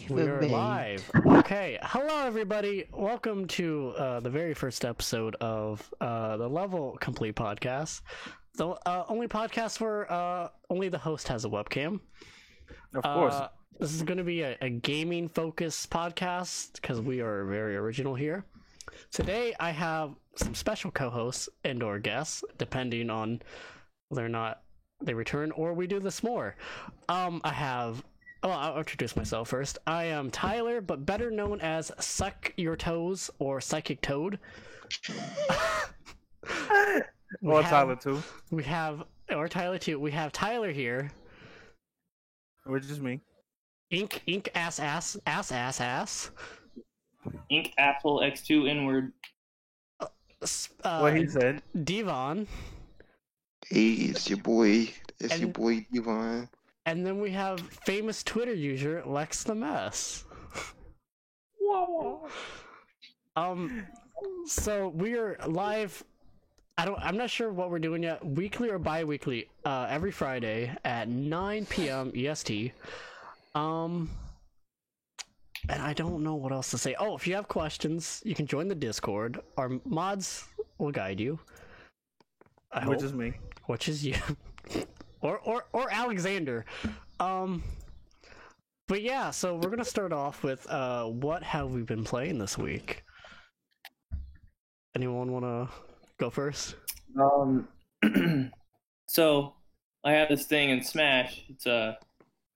We The are maid. live. Okay. Hello, everybody. Welcome to the very first episode of the Level Complete podcast. The only podcast where only the host has a webcam. Of course. This is going to be a gaming focused podcast because we are very original here. Today, I have some special co hosts and or guests, depending on whether or not they return or we do this more. I have. Well, I'll introduce myself first. I am Tyler, but better known as Suck Your Toes or Psychic Toad. Or Tyler too. We have, or Tyler too. We have Tyler here. Which is me. Ink ass. Ink Apple X2 inward. What he said. Devon. Hey, it's your boy. And- Your boy Devon. And then we have famous Twitter user Lex the Mess. So we are live. I'm not sure what we're doing yet. Weekly or bi-weekly. Every Friday at 9 p.m. EST. And I don't know what else to say. Oh, if you have questions, you can join the Discord. Our mods will guide you. Which is me. Which is you. or Alexander. But yeah, so we're gonna start off with what have we been playing this week? Anyone wanna go first? So I have this thing in Smash. It's I'm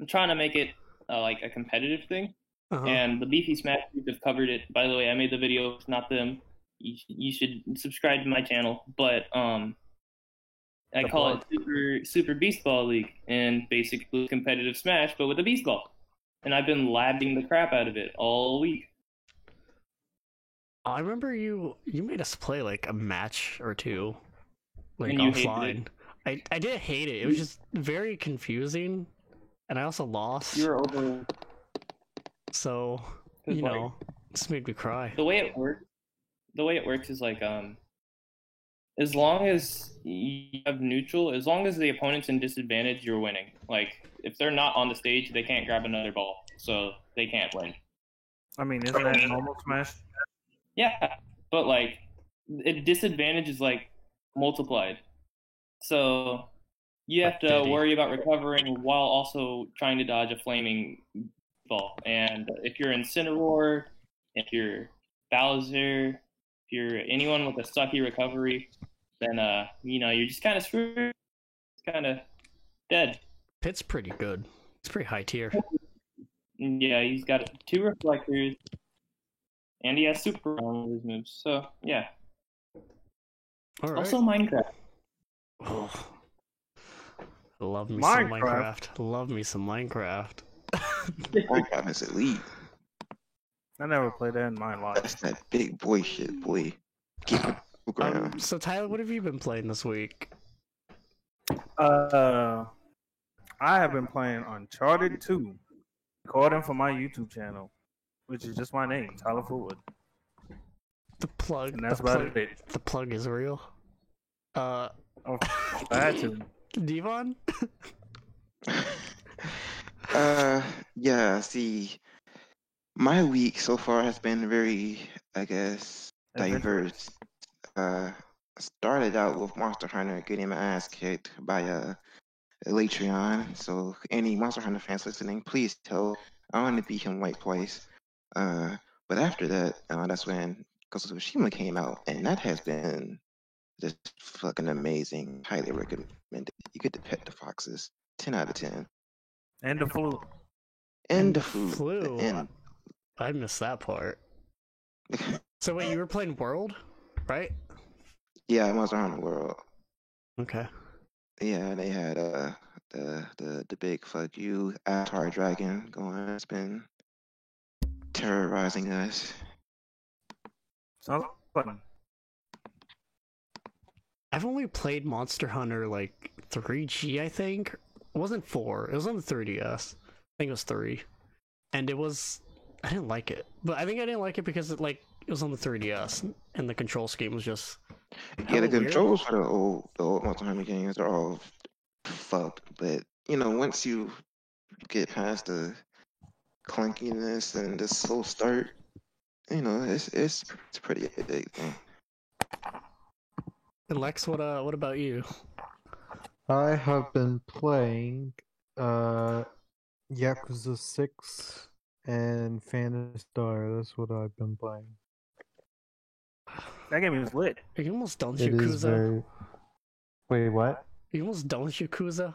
trying to make it like a competitive thing, Uh-huh. and the Beefy Smash group have covered it. By the way, I made the video. It's not them. You should subscribe to my channel, but I call it Super Beast Ball League, and basically competitive Smash, but with a Beast Ball. And I've been labbing the crap out of it all week. I remember you made us play like a match or two, like And you hated offline. I did hate it. It was just very confusing, and I also lost. You're over. So Cause, you like, know, this made me cry. The way it works is like as long as you have neutral, as long as the opponent's in disadvantage, you're winning. Like if they're not on the stage, they can't grab another ball, so they can't win. I mean, isn't that normal Smash? Yeah, but like disadvantage is like multiplied, so you have to Diddy. worry about recovering while also trying to dodge a flaming ball. And if you're Incineroar, if you're Bowser, if you're anyone with a sucky recovery, then you're just kind of screwed. It's kind of dead. Pit's pretty good. It's pretty high tier. Yeah, he's got 2 reflectors, and he has super on his moves. So yeah. All right. Also Minecraft. Oh. Love me Minecraft. some Minecraft. Love me some Minecraft. Minecraft is elite. I never played that in my life. That's that big boy shit, boy. Keep it ground. So Tyler, what have you been playing this week? I have been playing Uncharted 2, recording for my YouTube channel, which is just my name, Tyler Forward. The plug. And that's the about plug, it. The plug is real. Oh, I had to. Devon? Yeah, see, my week so far has been very, I guess, diverse. Started out with Monster Hunter getting my ass kicked by Latreon. So any Monster Hunter fans listening, please tell I want to beat him like twice. But after that, that's when Ghost of Tsushima came out, and that has been just fucking amazing. Highly recommended. You get to pet the foxes. 10 out of 10. And the flu. And the food. Flu. And I missed that part. So wait, you were playing World, right? yeah, Monster Hunter World. Okay. Yeah, they had the big fuck you Avatar dragon going. It's been terrorizing us. Sounds fun. I've only played Monster Hunter like 3G, I think. It wasn't 4. It was on the 3DS. I think it was 3. And I didn't like it. But I think I didn't like it because it was on the 3DS and the control scheme was just Yeah, hella the weird. controls for the old Monster Hunter games are all fucked. But once you get past the clunkiness and the slow start. You know, it's pretty addicting. And Lex, what about you? I have been playing Yakuza 6 and Phantasy Star. That's what I've been playing. That game is lit. Are you almost done with It is Yakuza? very. Wait, what? Are you almost done with Yakuza?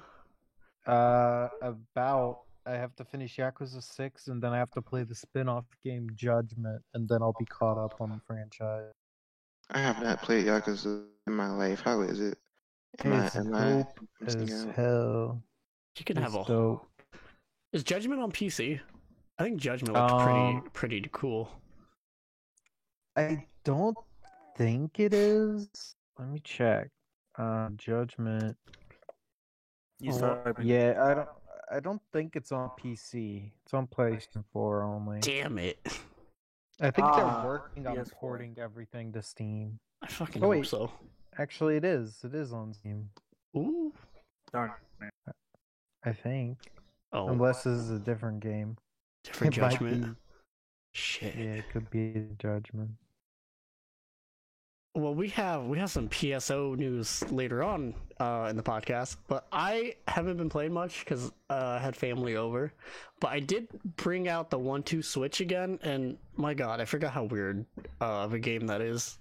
About. I have to finish Yakuza 6 and then I have to play the spin-off game Judgment and then I'll be caught up on the franchise. I have not played Yakuza in my life. How is it? It's am dope missing as out? hell. You can have It's a. dope. Is Judgment on PC? I think Judgment looks pretty cool. I don't think it is. Let me check. Judgment. You start. Yeah, I don't think it's on PC. It's on PlayStation 4 only. Damn it! I think they're working on PS4. porting everything to Steam. I fucking Oh, hope wait. so. Actually, it is. It is on Steam. Ooh. Darn it. I think. Oh, Unless this is a different game. different It might Judgment. Shit. Yeah, it could be Judgment. Well, we have some PSO news later on in the podcast, but I haven't been playing much because I had family over. But I did bring out the 1-2 Switch again, and my God, I forgot how weird of a game that is.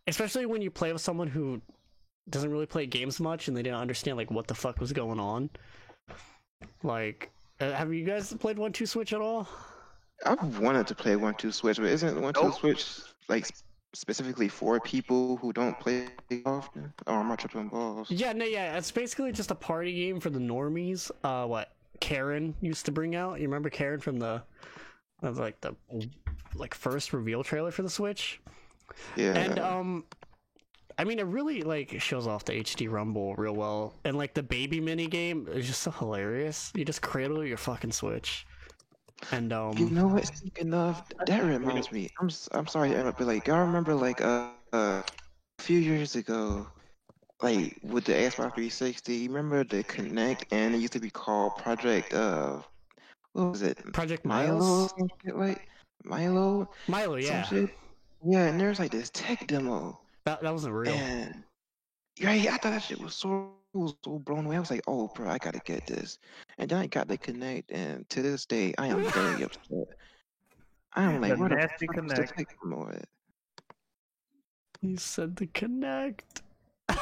Especially when you play with someone who doesn't really play games much and they didn't understand like what the fuck was going on. Like, have you guys played 1-2 Switch at all? I've wanted to play 1-2 Switch, but isn't 1-2 Switch like specifically for people who don't play often? Or am I tripping balls? Yeah, no, yeah, it's basically just a party game for the normies. What Karen used to bring out. You remember Karen from the first reveal trailer for the Switch? Yeah. And I mean, it really like shows off the HD Rumble real well, and like the baby mini game is just so hilarious. You just cradle your fucking Switch, and You know what? Speaking of, that reminds me. I'm sorry to interrupt, but like, y'all remember like a few years ago, like with the Xbox 360, you remember the Kinect, and it used to be called Project what was it? Project Milo, Miles? or some shit, like Milo, Milo, some yeah, shit. Yeah, and there's like this tech demo, that wasn't real. and right, I thought that shit was so blown away. I was like, oh, bro, I gotta get this. And then I got the Kinect, and to this day, I am very upset. I am like, The where the nasty fuck is the Kinect. tech demo at? You said the Connect.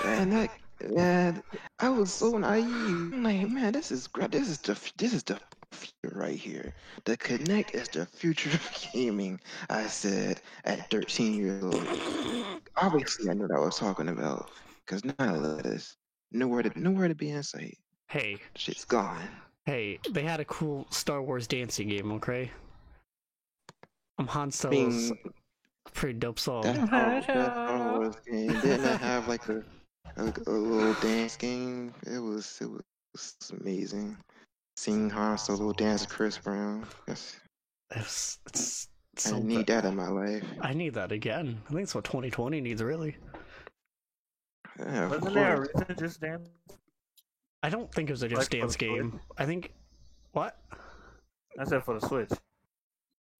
And that, man, I was so naive. I'm like, man, this is great. This is the future right here. The Kinect is the future of gaming. I said at 13 years old. Obviously, I knew what I was talking about because none of this, nowhere to be in sight. Hey, Shit's gone. hey, they had a cool Star Wars dancing game, okay? Han Solo's Being a pretty dope song. that Star Wars game didn't it have like a little dance game? It was amazing. Seeing Han Solo dance with Chris Brown. Yes, It's I so need that in my life. I need that again. I think it's what 2020 needs, really. Yeah, of Wasn't there a course. reason Just Dance? I don't think it was a Just Like for Dance the Switch? game. I think what? I said for the Switch.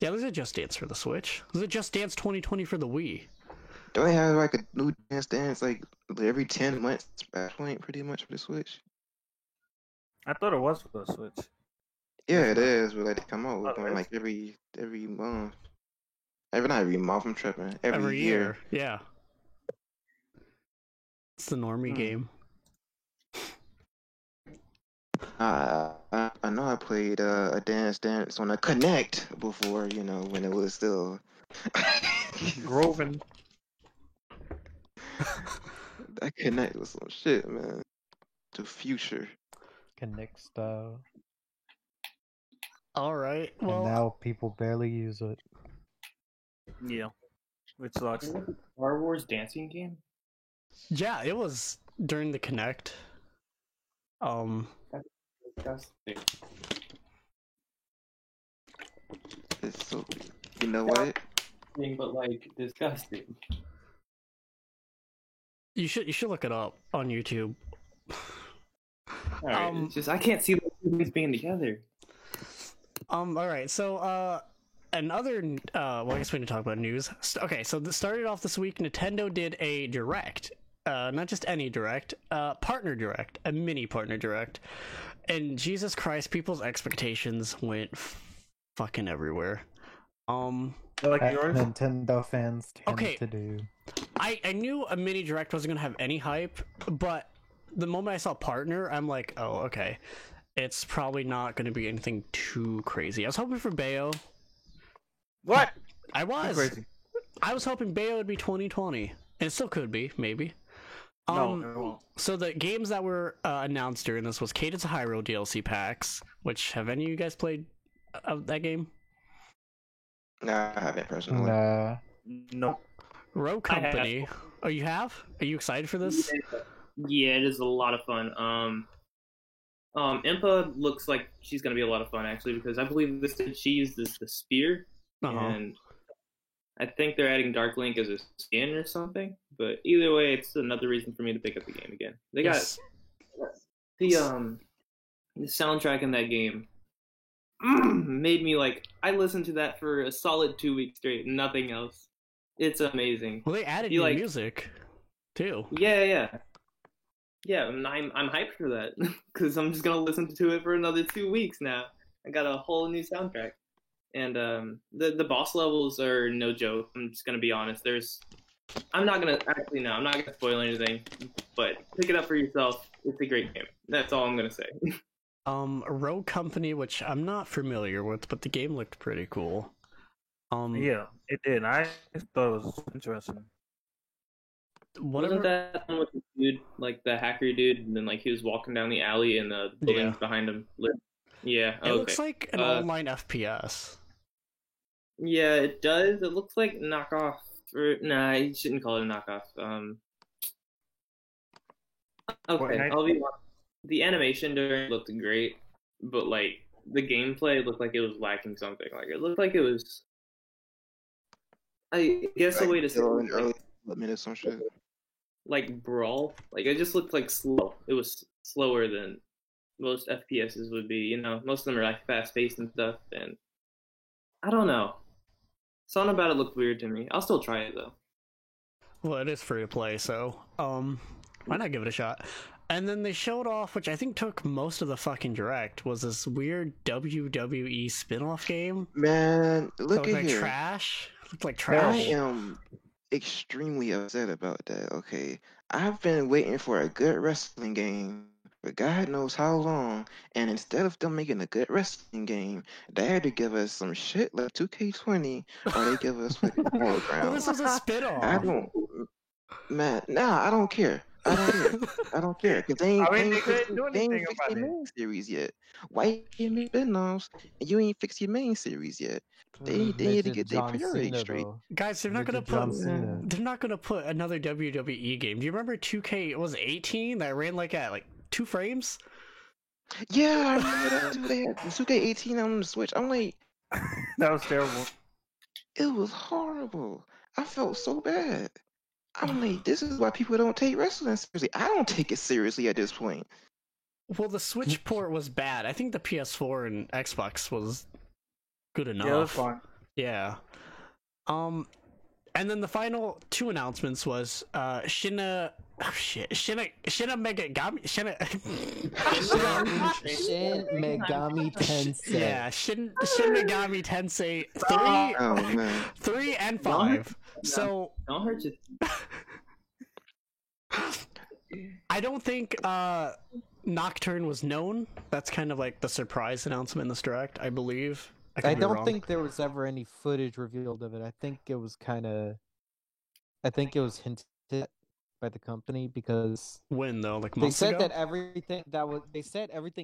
Yeah, there's a Just Dance for the Switch. There's a Just Dance 2020 for the Wii. Don't they have like a new dance like every 10 months at point pretty much for the Switch? I thought it was for the Switch. Yeah, it is, but like they come out with Oh, one it like every month. Not every month, I'm tripping. Every year. Yeah. It's the normie game. I know I played a Dance on a Kinect before, you know, when it was still Groven. that Kinect was some shit, man. The future. Connect style. All right. And Well, now people barely use it. Yeah. Which sucks. Star Wars dancing game? yeah, it was during the Connect. Disgusting. It's so, you know what? But like disgusting. You should look it up on YouTube. Alright, it's just I can't see the two things being together. All right. So, another. Well, I guess we need to talk about news. Okay, so this started off this week. Nintendo did a direct. Not just any direct. Partner direct. A mini partner direct. And Jesus Christ, people's expectations went fucking everywhere. Like That yours? Nintendo fans tend Okay. to do. I knew a mini direct wasn't gonna have any hype, but the moment I saw partner, I'm like, oh, okay. It's probably not gonna be anything too crazy. I was hoping for Bayo. What? I Too was. crazy. I was hoping Bayo would be 2020. And it still could be, maybe. No, it won't. So the games that were announced during this was Cadence of Hyrule DLC packs, which have any of you guys played that game? Nah, I haven't personally. Nah. No. Row I have. Company. Oh, you have? Are you excited for this? Yeah, it is a lot of fun. Impa looks like she's gonna be a lot of fun actually because I believe she uses the spear, Uh-huh. and I think they're adding Dark Link as a skin or something. But either way, it's another reason for me to pick up the game again. They got Yes. the soundtrack in that game made me like I listened to that for a solid 2 weeks straight, nothing else. It's amazing. Well, they added You new like- music, too. Yeah. And I'm hyped for that because I'm just gonna listen to it for another 2 weeks now. I got a whole new soundtrack, and the boss levels are no joke. I'm just gonna be honest. I'm not gonna spoil anything, but pick it up for yourself. It's a great game. That's all I'm gonna say. Row Company, which I'm not familiar with, but the game looked pretty cool. Yeah, it did. I thought it was interesting. Whatever. Wasn't that one with the dude, like the hacker dude, and then like he was walking down the alley and the buildings Yeah. behind him lit? Yeah. It Okay. looks like an Uh, online FPS. Yeah, it does. It looks like knockoff. Nah, you shouldn't call it a knockoff. Okay, Fortnite? I'll be honest. The animation during it looked great, but like the gameplay looked like it was lacking something. Like it looked like it was. I guess the way to say still it, in early development or some shit. like brawl. Like it just looked like slow. It was slower than most FPSs would be. You know, most of them are like fast paced and stuff. And I don't know. Something about it looked weird to me. I'll still try it though. Well, it is free to play, so why not give it a shot? And then they showed off, which I think took most of the fucking direct, was this weird WWE spin-off game. Man, That look looked at like here. trash. Looked like I trash. am extremely upset about that. Okay, I've been waiting for a good wrestling game for God knows how long, and instead of them making a good wrestling game, they had to give us some shit like 2K20, or they give us fucking Well, Battlegrounds. this was a spin-off. I don't, man. Nah, I don't care. I don't care because they ain't, I mean, they they ain't couldn't fixed, do they anything ain't fixed about your it. main series yet. Why you give me spin-offs and you ain't fixed your main series yet? They need to Midget get their John priorities Cena, straight. though. Guys, they're not gonna Midget John put. Cena. They're not gonna put another WWE game. Do you remember 2K? It was 18 that ran like at 2 frames. Yeah, I remember that too. They had 2K18 on the Switch. I'm like, That was terrible. it was horrible. I felt so bad. I'm like, this is why people don't take wrestling seriously. I don't take it seriously at this point. Well, the Switch port was bad. I think the PS4 and Xbox was good enough. Yeah, it was fine. Yeah. And then the final 2 announcements was Shin Megami Shin Megami Tensei. Yeah, Shin Megami Tensei 3, Oh man. 3 and 5. So Don't hurt you. I don't think Nocturne was known. That's kind of like the surprise announcement in this direct, I believe. I could be don't wrong. think there was ever any footage revealed of it. I think it was hinted at by the company because when though, like they months said ago. that everything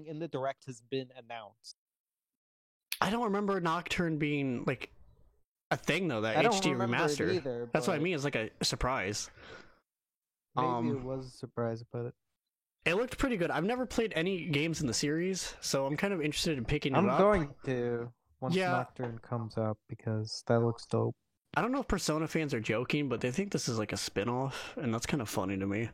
in the direct has been announced. I don't remember Nocturne being like a thing though. That I don't HD remember it remaster. either, That's what I but mean. It's like a surprise. Maybe it was a surprise about it. It looked pretty good. I've never played any games in the series, so I'm kind of interested in picking it I'm up. going to once Yeah. Nocturne comes up because that looks dope. I don't know if Persona fans are joking, but they think this is like a spin-off, and that's kind of funny to me.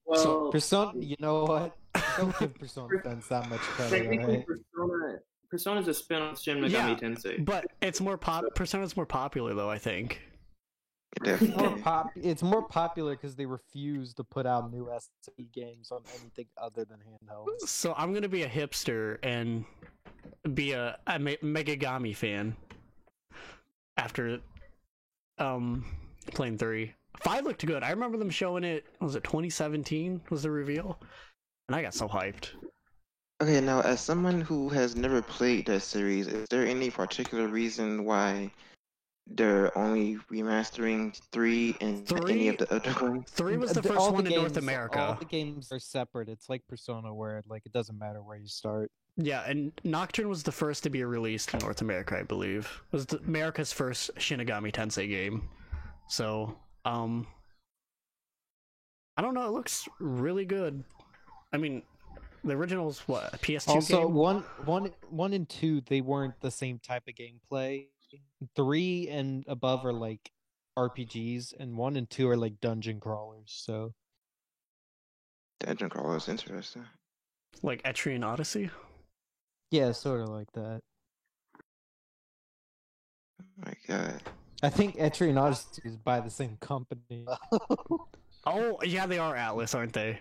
Well, Persona, you know what? Don't give Persona fans that much credit, technically, alright? Persona's a spin on Shin Megami Yeah, Tensei. but it's more Persona's more popular though, I think. Definitely. It's more popular because they refuse to put out new SE games on anything other than handhelds. So I'm gonna be a hipster and be a Megagami fan after playing 3. 5 looked good. I remember them showing it. Was it 2017? Was the reveal? And I got so hyped. Okay, now as someone who has never played that series, is there any particular reason why they're only remastering 3 and not any of the other ones? 3 was the first All one in North games- America. All the games are separate. It's like Persona, where like it doesn't matter where you start. Yeah, and Nocturne was the first to be released in North America, I believe. It was America's first Shinigami Tensei game. So, I don't know. It looks really good. I mean, the original's what, a PS2 Also, game? one and 2, they weren't the same type of gameplay. 3 and above are like RPGs, and 1 and 2 are like dungeon crawlers. So Dungeon Crawler is interesting. Like Etrian Odyssey? yeah, sort of like that. Oh my god. I think Etrian Odyssey is by the same company. Oh, yeah, they are Atlas, aren't they?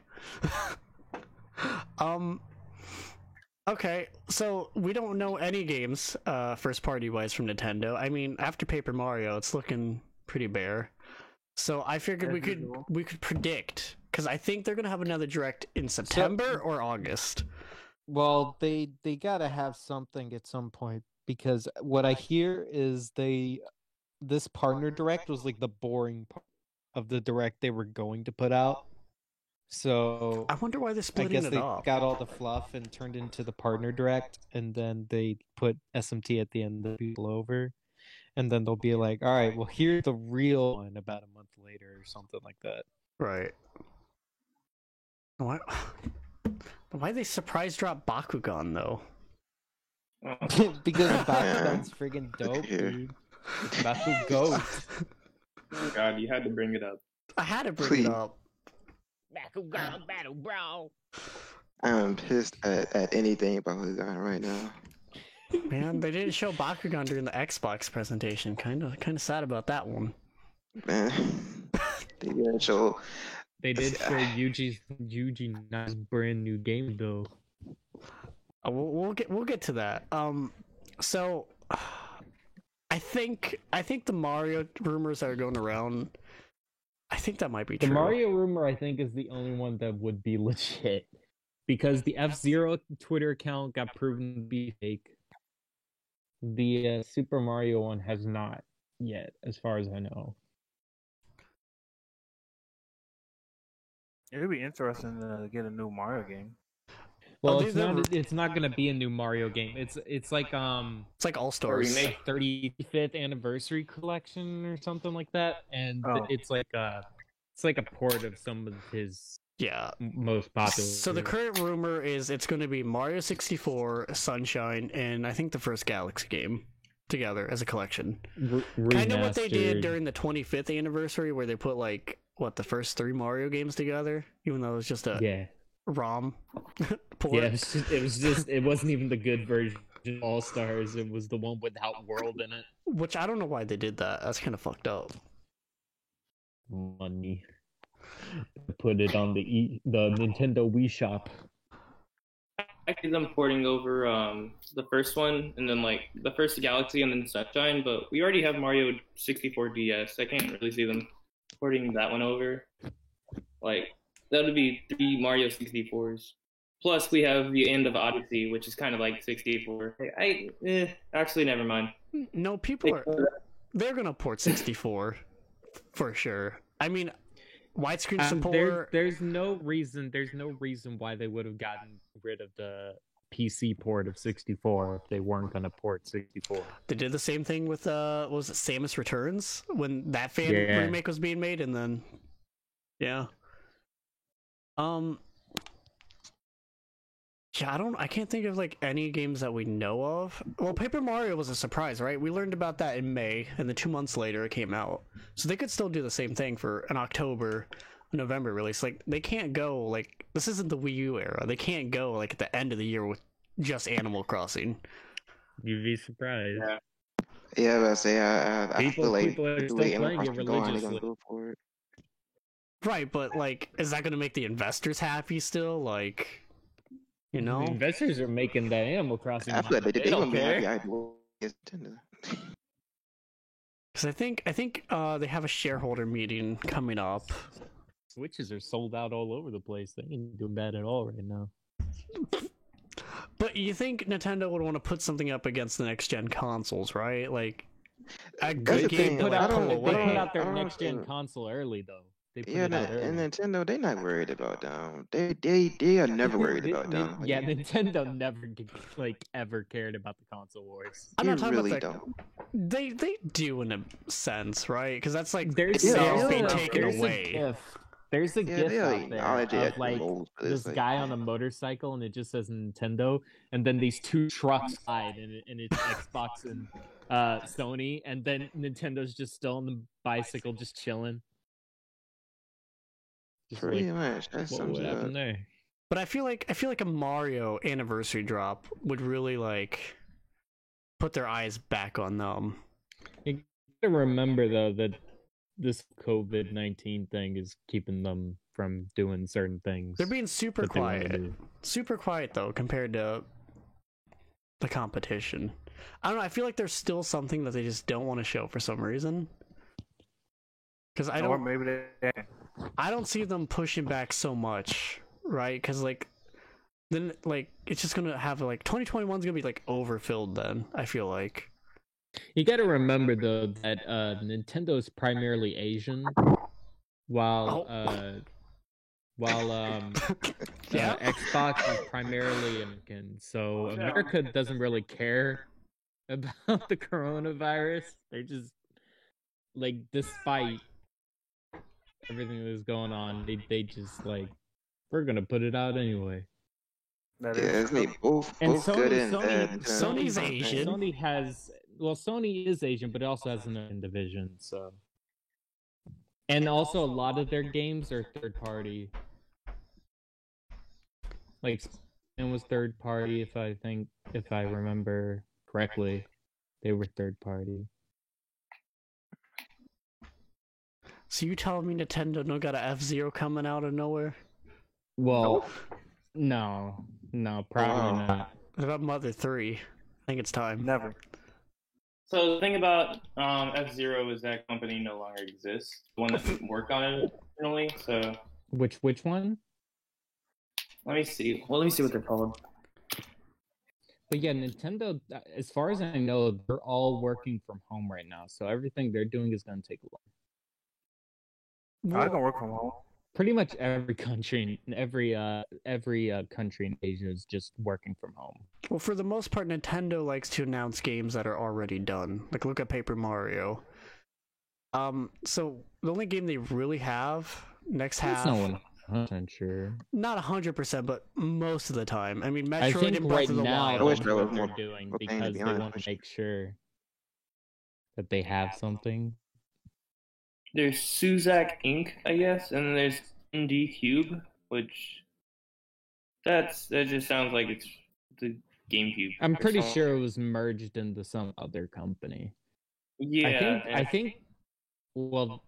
Okay, so we don't know any games, first party wise from Nintendo. I mean, after Paper Mario, it's looking pretty bare. So I figured we could predict, because I think they're gonna have another direct in September or August. Well, they gotta have something at some point, because what I hear is this partner direct was like the boring part of the direct they were going to put out. So I wonder why they're I splitting guess it they up. got all the fluff and turned into the partner direct, and then they put SMT at the end of people over, and then they'll be like, "All right, well, here's the real one about a month later," or something like that. Right. Why they surprise drop Bakugan though? Because Bakugan's friggin' dope, Here. dude. Bakugan goat. Oh God, you had to bring it up. I had to bring Please. it up. Bakugan battle, bro. I'm pissed at anything about Bakugan right now. Man, they didn't show Bakugan during the Xbox presentation. Kind of sad about that one. Man. They didn't show. They did show Yuji Naka's brand new game though. We'll get to that. So I think the Mario rumors that are going around, I think that might be The true. Mario rumor, I think, is the only one that would be legit, because the F-Zero Twitter account got proven to be fake. The Super Mario one has not yet, as far as I know. It'd be interesting to get a new Mario game. Well, these are- it's not gonna be a new Mario game. It's like It's like All Stars. remake. 35th anniversary collection or something like that, and Oh. it's like a port of some of his Yeah. most popular. So the current rumor is it's going to be Mario 64, Sunshine, and I think the first Galaxy game together as a collection. Kind of what they did remastered. during the 25th anniversary, where they put like the first 3 Mario games together, even though it was just a Yeah. ROM port. Yeah, it wasn't even the good version of All Stars. It was the one without World in it. Which I don't know why they did that. That's kind of fucked up. Money. Put it on the Nintendo Wii Shop. I see them porting over the first one, and then like the first Galaxy, and then Sunshine. But we already have Mario 64 DS. I can't really see them porting that one over. Like that would be 3 Mario 64s. Plus, we have the end of Odyssey, which is kind of like 64. Actually, never mind. No, they're gonna port 64 for sure. I mean, widescreen support. There's no reason why they would have gotten rid of the PC port of 64 if they weren't gonna port 64. They did the same thing with what was it, Samus Returns, when that fan Yeah. remake was being made, and then yeah. Yeah, I can't think of like any games that we know of. Well, Paper Mario was a surprise, right? We learned about that in May, and then 2 months later it came out. So they could still do the same thing for an October, November release. Like they can't go like this isn't the Wii U era. They can't go like at the end of the year with just Animal Crossing. You'd be surprised. Yeah. Yeah, but I say I People- feel like people are the still way playing Animal it Crossing going, they're religiously. gonna go for it. Right, but like, is that going to make the investors happy still? Like, you know? The investors are making that Animal Crossing. I feel like money. they don't gonna be happy. care. I do Nintendo. Because I think they have a shareholder meeting coming up. Switches are sold out all over the place. They ain't doing bad at all right now. But you think Nintendo would want to put something up against the next gen consoles, right? Like a That's good the game thing, to like, like, I pull don't- They put away. out their I don't next gen think- console early though. They put Yeah, it out early. and Nintendo, they not worried about them. They are never worried about them. Like, Yeah, Nintendo never like ever cared about the console wars. I'm you not talking really about don't. They do in a sense, right? Because that's like There's, itself Yeah, being there's taken there's away. A GIF. There's a Yeah, GIF they out acknowledge there it of at like the most, but this it's like, guy on a motorcycle and it just says Nintendo, and then these two trucks side and it's Xbox and Sony, and then Nintendo's just still on the bicycle, just chilling. Just pretty like, much. That what sums would it up. happen there? But I feel like a Mario anniversary drop would really like put their eyes back on them. You gotta remember though that this COVID-19 thing is keeping them from doing certain things. They're being super that they wanna quiet. do. Super quiet though compared to the competition. I don't know, I feel like there's still something that they just don't want to show for some reason. Cuz Or maybe they. I don't see them pushing back so much, right? Cuz like then like it's just going to have like 2021 is going to be like overfilled then, I feel like. You got to remember though that Nintendo is primarily Asian, while Yeah. Xbox is primarily American. So America doesn't really care about the coronavirus. They're just like, despite everything that's going on, they just like, we're gonna put it out anyway. That Yeah, is it's like both And good and Sony, bad. Sony's Asian. Sony has, well, Sony is Asian, but it also has an own division. So, and also a lot of their games are third party. Like, it was third party. If I remember correctly, they were third party. So you telling me Nintendo no got a F-Zero coming out of nowhere? Well, no, probably Wow. not. What about Mother 3? I think it's time. never. So the thing about F-Zero is that company no longer exists. The one that didn't work on it originally. So Which one? let me see. Well, let me see what they're called. But yeah, Nintendo, as far as I know, they're all working from home right now. So everything they're doing is going to take a while. I can work from home. Pretty much every country, every country in Asia is just working from home. Well, for the most part, Nintendo likes to announce games that are already done. Like, look at Paper Mario. So the only game they really have next half, That's not 100% sure. not 100%, but most of the time. I mean, I Metroid think and Breath right of the now I Wild. wish that's there was what they're more doing thing, to because be they honest. want to make sure that they have something. There's Suzak Inc., I guess, and then there's ND Cube, which that just sounds like it's the GameCube. I'm pretty console. sure it was merged into some other company. Yeah, I think. Well,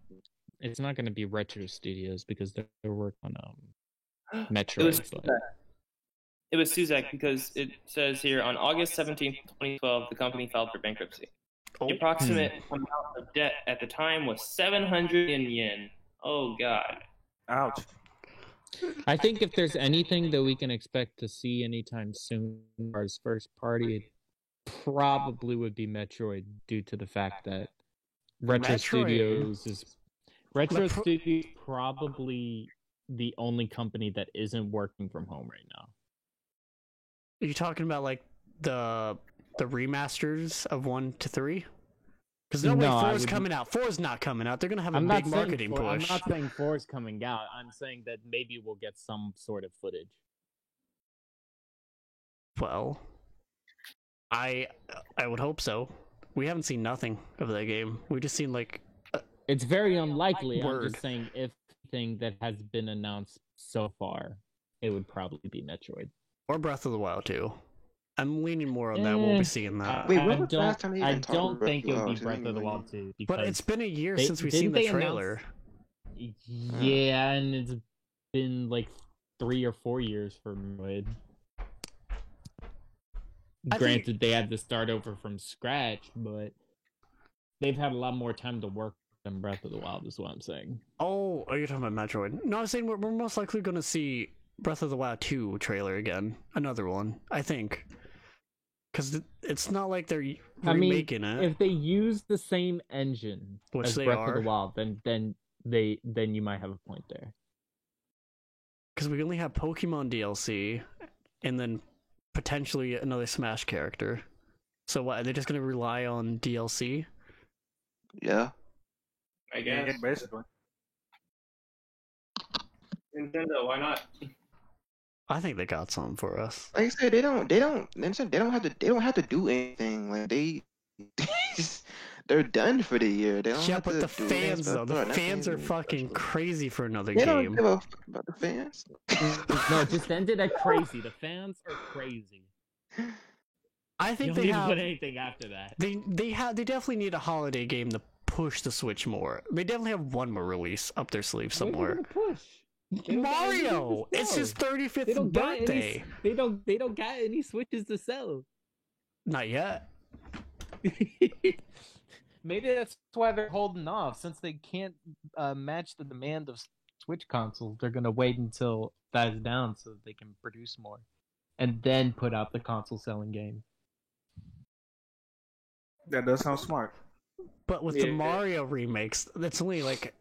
it's not going to be Retro Studios because they're working on Metroid. But It was Suzak because it says here on August 17th, 2012, the company filed for bankruptcy. Oh. The approximate amount of debt at the time was 700 million yen. Oh god. Ouch. I think if there's anything that we can expect to see anytime soon as first party, it probably would be Metroid due to the fact that Retro Metroid. Studios is Pro- probably the only company that isn't working from home right now. Are you talking about like the remasters of 1 to 3? Because no way No, I 4 is would- coming out. 4 is not coming out. They're gonna have a I'm big not marketing saying push. I'm not saying 4 is coming out. I'm saying that maybe we'll get some sort of footage. Well, I would hope so. We haven't seen nothing of that game. We just seen like It's very unlikely. I'm Word. just saying if anything that has been announced so far, it would probably be Metroid. or Breath of the Wild too. I'm leaning more on that. We'll be seeing that. Wait, I when was the don't. last time they I even talked don't about think it would be Breath Breath of the Wild anyway? 2 But because it's been a year they- since we've didn't seen the they announce- trailer. yeah, and it's been like 3 or 4 years for Metroid. I think- Granted, they had to start over from scratch, but they've had a lot more time to work than Breath of the Wild. Is what I'm saying. Oh, are you talking about Metroid? No, I was saying we're most likely going to see Breath of the Wild 2 trailer again. Another one, I think. Because it's not like they're remaking it. If they use the same engine Which as they Breath are. of the Wild, then you might have a point there. Because we only have Pokemon DLC, and then potentially another Smash character. So what, are they just going to rely on DLC? Yeah. I guess. Yeah, basically. Nintendo, why not? I think they got something for us. Like I said, they don't have to do anything. Like they're done for the year. They don't Yeah, have but to the do anything fans, though, the special. fans are Nothing fucking special. crazy for another They don't game. give a fuck about the fans. No, just end it at crazy. The fans are crazy. I You think don't they need to have. put anything after that. They definitely need a holiday game to push the Switch more. They definitely have one more release up their sleeve somewhere. Push. They don't got anything Mario! to It's sell. his 35th They don't got birthday. any. They don't got any Switches to sell. Not yet. Maybe that's why they're holding off, since they can't match the demand of Switch consoles. They're gonna wait until that is down so that they can produce more, and then put out the console selling game. That does sound smart. But with the Yeah. Mario remakes, that's only like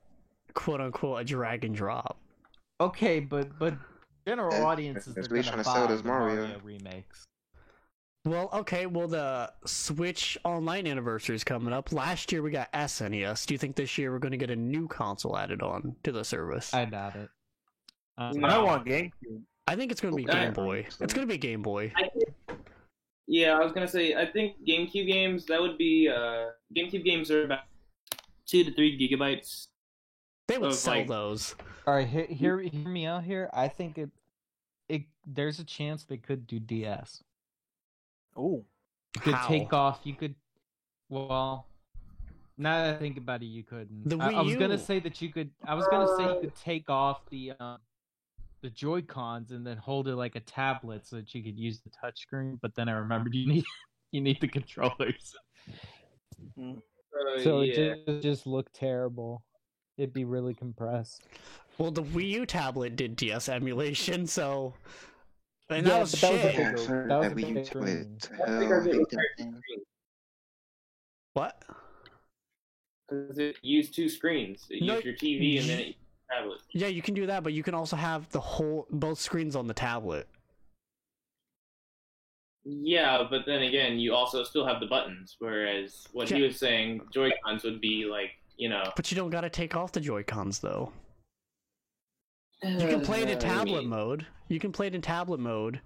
quote unquote a drag and drop. Okay, but general Yeah, audiences that's are what he's gonna trying to sell buy this the Mario. Mario remakes. Well, okay, well the Switch Online anniversary is coming up. Last year we got SNES. Do you think this year we're going to get a new console added on to the service? I doubt it. No. I want GameCube. I think it's going to be Okay. Game Boy. It's going to be Game Boy. Yeah, I was gonna say. I think GameCube games. That would be. GameCube games are about 2 to 3 gigabytes. They would of, sell like- those. All right, hear me out here. I think it there's a chance they could do DS. Ooh. You could How? take off. You could. Well, now that I think about it, you couldn't. The I was Wii gonna U. say that you could. I was gonna say you could take off the Joy Cons and then hold it like a tablet so that you could use the touchscreen. But then I remembered you need the controllers. So yeah. it just looked terrible. It'd be really compressed. Well, the Wii U tablet did DS emulation, so. And Yeah, that was but that was a shit. big- Yeah, sir, that was that a Wii U big tablet. screen. Hell, Because I it hate was that thing. What? Because it used 2 screens. It No, used your TV and then it used your tablet. Yeah, you can do that, but you can also have both screens on the tablet. Yeah, but then again, you also still have the buttons. Whereas what he Yeah. was saying, Joy-Cons would be like, But you don't gotta take off the Joy-Cons, though. You can play it in I tablet mean, mode. You can play it in tablet mode,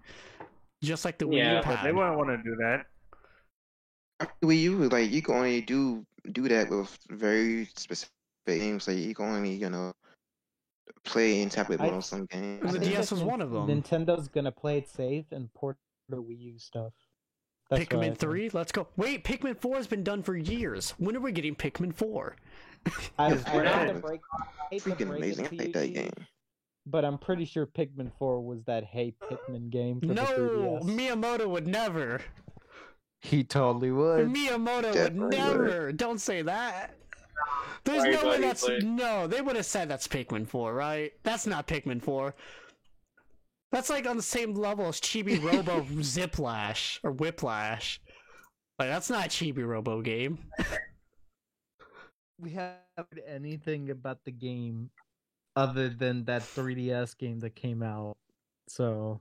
just like the Wii Yeah, U but But they pad. wouldn't want to do that. Wii U, like you can only do that with very specific games. Like you can only play in tablet mode on some games. The I think DS that was one of them. Nintendo's gonna play it safe and port the Wii U stuff. That's what I Pikmin think. 3, let's go. Wait, Pikmin 4 has been done for years. When are we getting Pikmin 4? I It's hate to rad. break it Freaking amazing! I to like you, that Chief, game. but I'm pretty sure Pikmin 4 was that Hey Pikmin game for the No, 3DS. Miyamoto would never. He totally would. Miyamoto would Definitely never. Don't say that. There's Sorry, no way buddy, that's but- no. They would have said that's Pikmin 4, right? That's not Pikmin 4. That's like on the same level as Chibi Robo Ziplash or Whiplash. Like that's not a Chibi Robo game. We haven't heard anything about the game other than that 3DS game that came out. So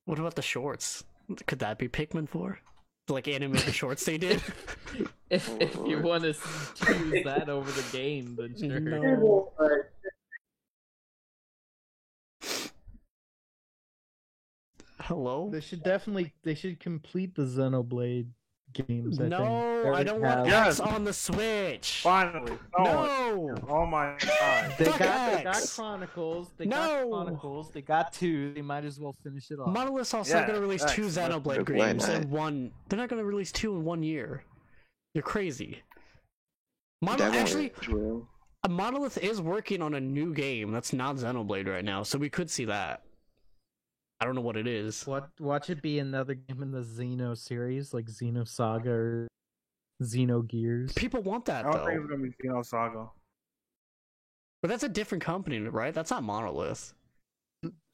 What about the shorts? Could that be Pikmin 4? Like animated shorts they did? if Oh, you Lord. want to choose that over the game, then sure. No. Hello? They should complete the Xenoblade games. No, I don't want Yes. X on the Switch. Finally. Oh, No. oh my god. They Fuck got X. Chronicles. They No. got Chronicles. They got 2. They might as well finish it off. Monolith's also Yeah, going to release X, 2 but- Xenoblade Why games not? in one. They're not going to release 2 in 1 year. You're crazy. That Actually, won't drill. a Monolith is working on a new game that's not Xenoblade right now, so we could see that. I don't know what it is. Watch it be another game in the Xeno series, like Xenosaga or Xenogears. People want I that don't though, think it's gonna be Xenosaga. but that's a different company, right? That's not Monolith.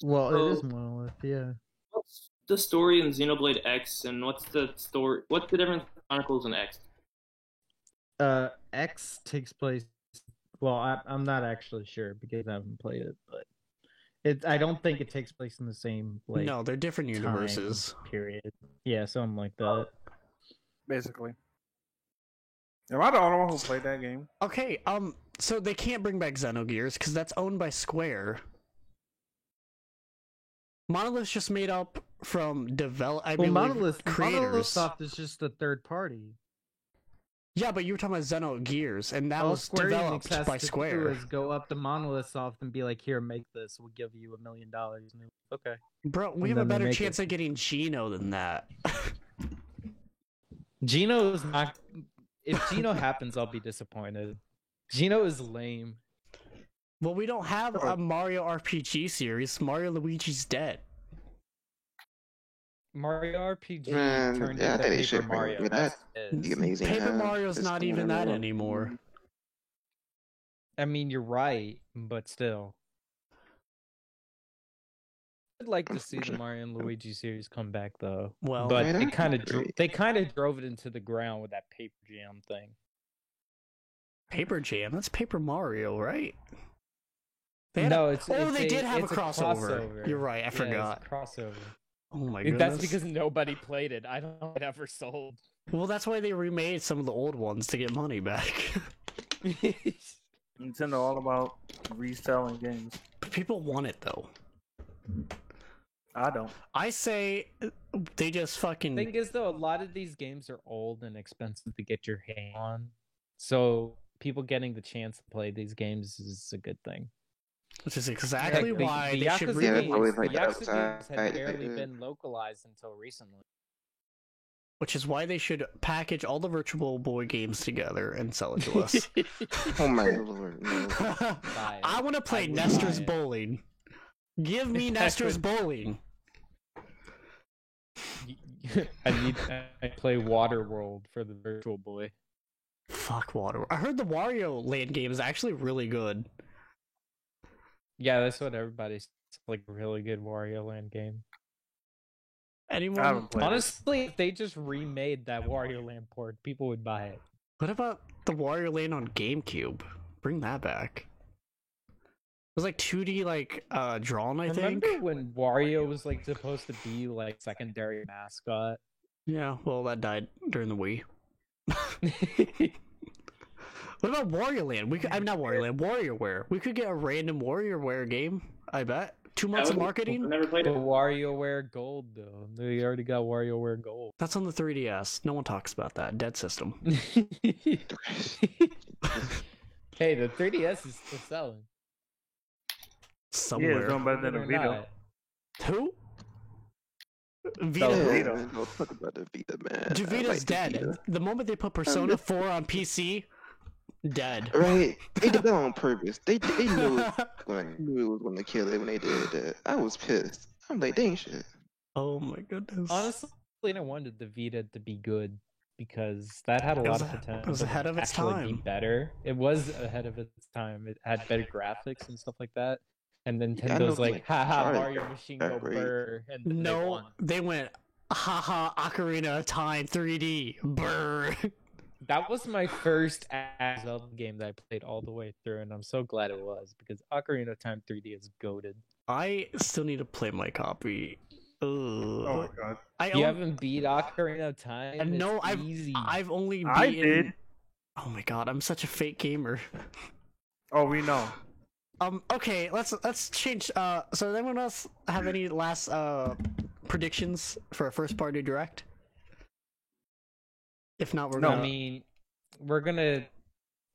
Well, So- it is Monolith, yeah. What's the story in Xenoblade X, and what's the story? What's the difference between Chronicles and X? X takes place. Well, I'm not actually sure because I haven't played it, but I don't think it takes place in the same like No, they're different time universes. period. Yeah, something like that. Basically. Am I the only one who played that game? Okay, so they can't bring back Xenogears because that's owned by Square. Monolith's just made up from Monolith creators. Soft is just a third party. Yeah, but you were talking about Xenogears, and that All was Square Enix developed has by to Square. do is go up to Monolith Soft and be like, "Here, make this. We'll give you $1 million." And they're like, okay. Bro, we And have a then they better make chance it. of getting Geno than that. Gino is not. If Gino happens, I'll be disappointed. Gino is lame. Well, we don't have a Mario RPG series. Mario Luigi's dead. Mario RPG Man, turned yeah, into they Paper should bring Mario. that. That's it. The amazing. Paper Mario's It's not the even one that I anymore. I mean, you're right, but still. I'd like to see the Mario and Luigi series come back though. Well, But Man, it that'd kind be of great. they kind of drove it into the ground with that Paper Jam thing. Paper Jam, that's Paper Mario, right? They had No, a- it's oh, they did have a it's crossover. You're right, I Yeah, it's forgot. a crossover. Oh my goodness. That's because nobody played it. I don't know if it ever sold. Well, that's why they remade some of the old ones to get money back. Nintendo all about reselling games. But people want it though. I don't. I say they just fucking. Thing is, though, a lot of these games are old and expensive to get your hand on. So people getting the chance to play these games is a good thing. Which is exactly Like, why the they should Yakuza Yeah, that's remake. always games, like the the Yakuza games outside, had barely like, been localized until recently. Which is why they should package all the Virtual Boy games together and sell it to us. Oh my lord. No. Buy it. I want to play I would Nestor's buy it. Bowling. Give me Nestor's Bowling. I play Waterworld for the Virtual Boy. Fuck Water. I heard the Wario Land game is actually really good. Yeah, that's what everybody's like. A really good Wario Land game. I Anyone? haven't played it. Honestly, if they just remade that Wario Land port, people would buy it. What about the Wario Land on GameCube? Bring that back. It was like 2D, like drawn. I think. Remember when Wario was like supposed to be like secondary mascot? Yeah. Well, that died during the Wii. What about Wario Land? We could. I'm not Wario Land. WarioWare. We could get a random WarioWare game. I bet. 2 months of I've marketing. never played But it. WarioWare Gold though, they already got WarioWare Gold. That's on the 3DS. No one talks about that. Dead system. Hey, the 3DS is still selling. Yeah, it's Somewhere. doing better than a Believe it or Vita. not. Who? Oh, Vita. Vita. Man, don't talk about the Vita, man. Dude, I Vita's like the dead. Vita. The moment they put Persona 4 on PC, dead. Right? They did that on purpose. They knew it was going to kill it when they did that. I was pissed. I'm like, dang shit. Oh my goodness. Honestly, I wanted the Vita to be good because that had a It lot was of a- potential. it was ahead to of its actually time. Be better. It was ahead of its time. It had better graphics and stuff like that. And I know, Nintendo's like, haha, Charlie Mario Machine go Great. burr. And then they No, won. they went, haha, Ocarina of Time 3D. Brr. That was my first Zelda game that I played all the way through, and I'm so glad it was because Ocarina of Time 3D is goated. I still need to play my copy. Ugh. Oh my god. I You own- haven't beat Ocarina of Time? No, It's easy. I've only beaten... I did. Oh my god, I'm such a fake gamer. Oh, we know. Okay, let's change. So does anyone else have any last predictions for a first party direct? If not, we're No. I gonna mean, we're gonna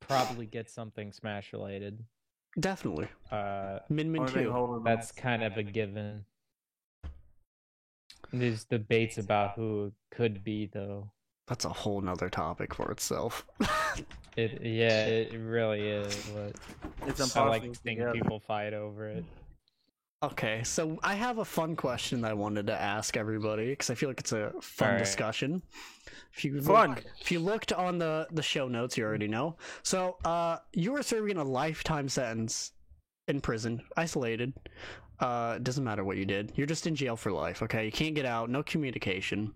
probably get something Smash related. definitely Uh, Min Only thing 2. holding them that's kind of a given. There's debates about who it could be, though. That's a whole nother topic for itself. It really is. But It's I impossible. like to seeing get. people fight over it. Okay, so I have a fun question that I wanted to ask everybody because I feel like it's a fun Alright. discussion. Fun. If you looked on the show notes, you already know. So, you were serving a lifetime sentence in prison, isolated. Doesn't matter what you did. You're just in jail for life. Okay, you can't get out. No communication.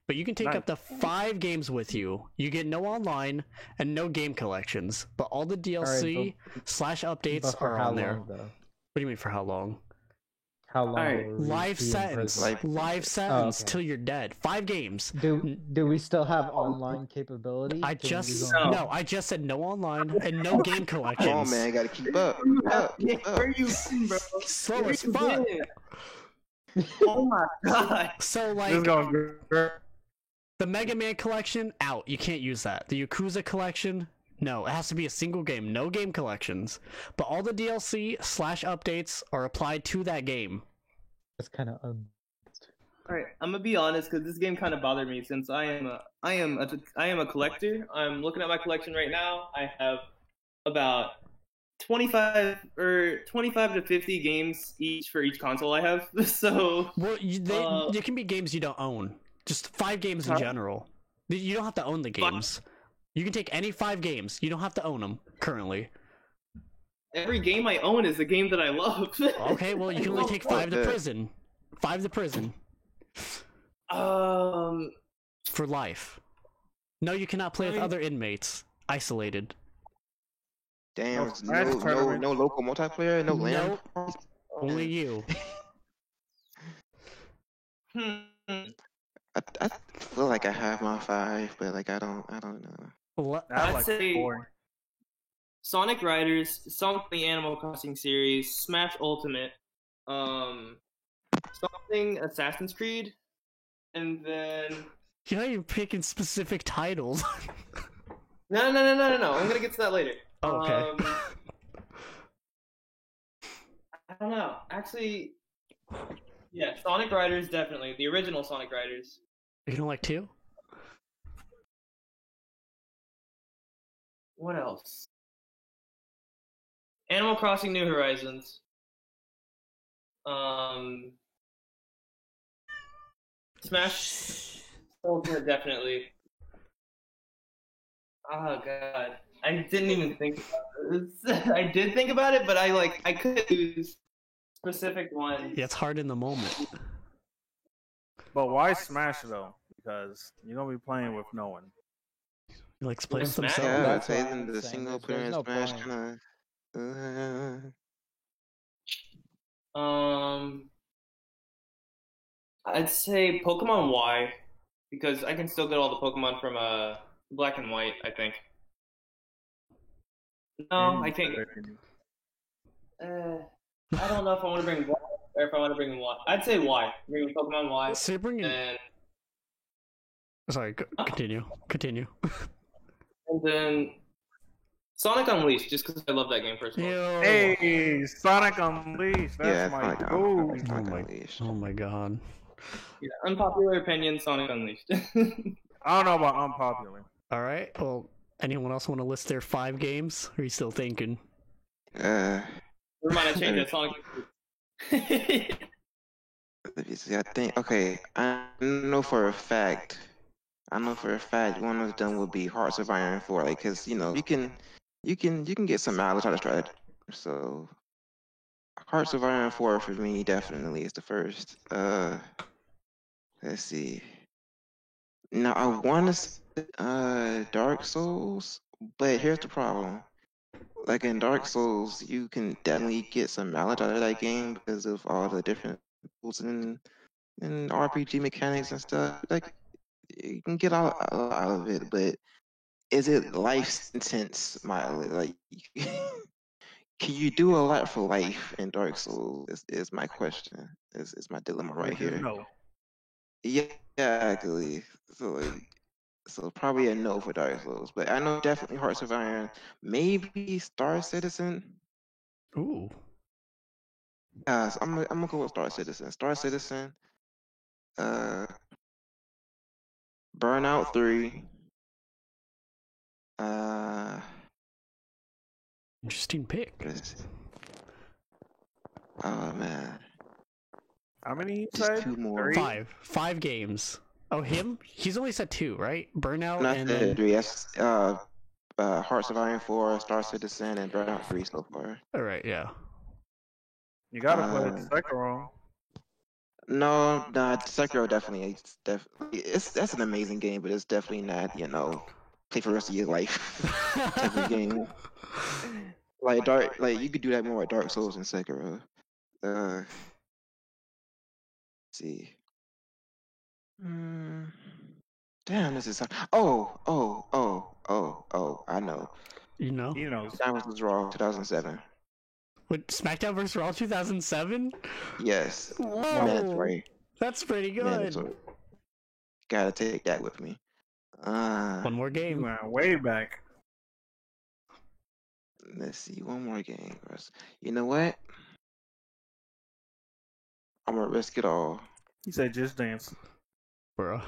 But you can take Nice. up to 5 games with you. You get no online and no game collections, but all the DLC slash updates But for are how on there. long, though? What do you mean for how long? How long? Alright. will we Life be in sentence. prison? Life sentence okay. till you're dead. 5 games. Do we still have online capability? I Can we just go on- no. I just said no online and no game collections. Come on, man, gotta keep up. Keep up. Keep up. Where you been, bro? Slow Where as you fuck. been? Oh my god. So This like is going good. the Mega Man collection out. You can't use that. The Yakuza collection. No, it has to be a single game. No game collections. But all the DLC slash updates are applied to that game. That's kind of Alright, I'm gonna be honest because this game kind of bothered me since I am a collector. I'm looking at my collection right now. I have about 25 to 50 games each for each console I have. So Well, they can be games you don't own. Just 5 games in Huh? general. You don't have to own the games. You can take any 5 games. You don't have to own them currently. every game I own is a game that I love. Okay, well you can only take 5 to prison. 5 to prison Um, for life. No, you cannot play with other inmates. Isolated. Damn, No Smash tournament. no local multiplayer, no LAN. Nope. Only you. I feel like I have my 5, but like I don't know. What? I I'd like say- 4. Sonic Riders, something Animal Crossing series, Smash Ultimate, something Assassin's Creed, and then You're not even picking specific titles. no. I'm gonna get to that later. Okay. I don't know. Actually, yeah, Sonic Riders definitely the original Sonic Riders. You don't like 2? What else? Animal Crossing: New Horizons. Smash Ultimate definitely. Oh god, I didn't even think about this. I did think about it, but I couldn't use specific ones. Yeah, it's hard in the moment. But why Smash though? Because you're gonna be playing with no one. He likes playing with Smash? himself. Yeah, I'd that's say what then I'm the saying. single There's player in no Smash point. kind of. I'd say Pokemon Y because I can still get all the Pokemon from Black and White. I think. No, I can't. I don't know if I want to bring Y or if I want to bring Y. I'd say Y. Bring Pokemon Y. So you're bringing. And, Sorry, continue. Continue. and then Sonic Unleashed, just because I love that game personally. Ew. Hey, Sonic Unleashed. That's Yeah, my Sonic goal. Unleashed. Oh my god. Yeah, unpopular opinion, Sonic Unleashed. I don't know about unpopular. All right. Well, anyone else want to list their 5 games? Or are you still thinking? Uh, Never mind, I changed it. Sonic. let me see. I think okay. I know for a fact. One of them would be Hearts of Iron 4, like, cause you know you can get some mileage out of strategy. So Hearts of Iron 4 for me definitely is the first. Let's see. Now I want to Dark Souls, but here's the problem. Like in Dark Souls, you can definitely get some mileage out of that game because of all the different tools and RPG mechanics and stuff. Like you can get out of it, but is it life sentence mileage? Like can you do a lot for life in Dark Souls? Is my question. Is my dilemma right here? No. Yeah, exactly. So like, So probably a no for Dark Souls. But I know definitely Hearts of Iron. Maybe Star Citizen. Ooh. So I'm gonna go with Star Citizen. Star Citizen. Uh, Burnout 3. Uh, Interesting pick. what is it? Oh man, How many you just said? 2 more. Three? Five games. Oh, him? He's only said 2, right? Burnout Not and the then. 3. That's Hearts of Iron 4, Star Citizen, and Burnout 3 so far. All right, yeah. You gotta play Uh, Sekiro. No, Sekiro definitely that's an amazing game, but it's definitely not, play for the rest of your life type of game. Like you could do that more with Dark Souls and Sekiro. Let's see. Damn, this is I know. You know? You know, That was Raw 2007. What, SmackDown vs. Raw 2007? Yes. Whoa. Mandatory. That's pretty good. Mandatory. Gotta take that with me. One more you game. went way back. Let's see, one more game. You know what? I'm gonna risk it all. He said just dance. Bro.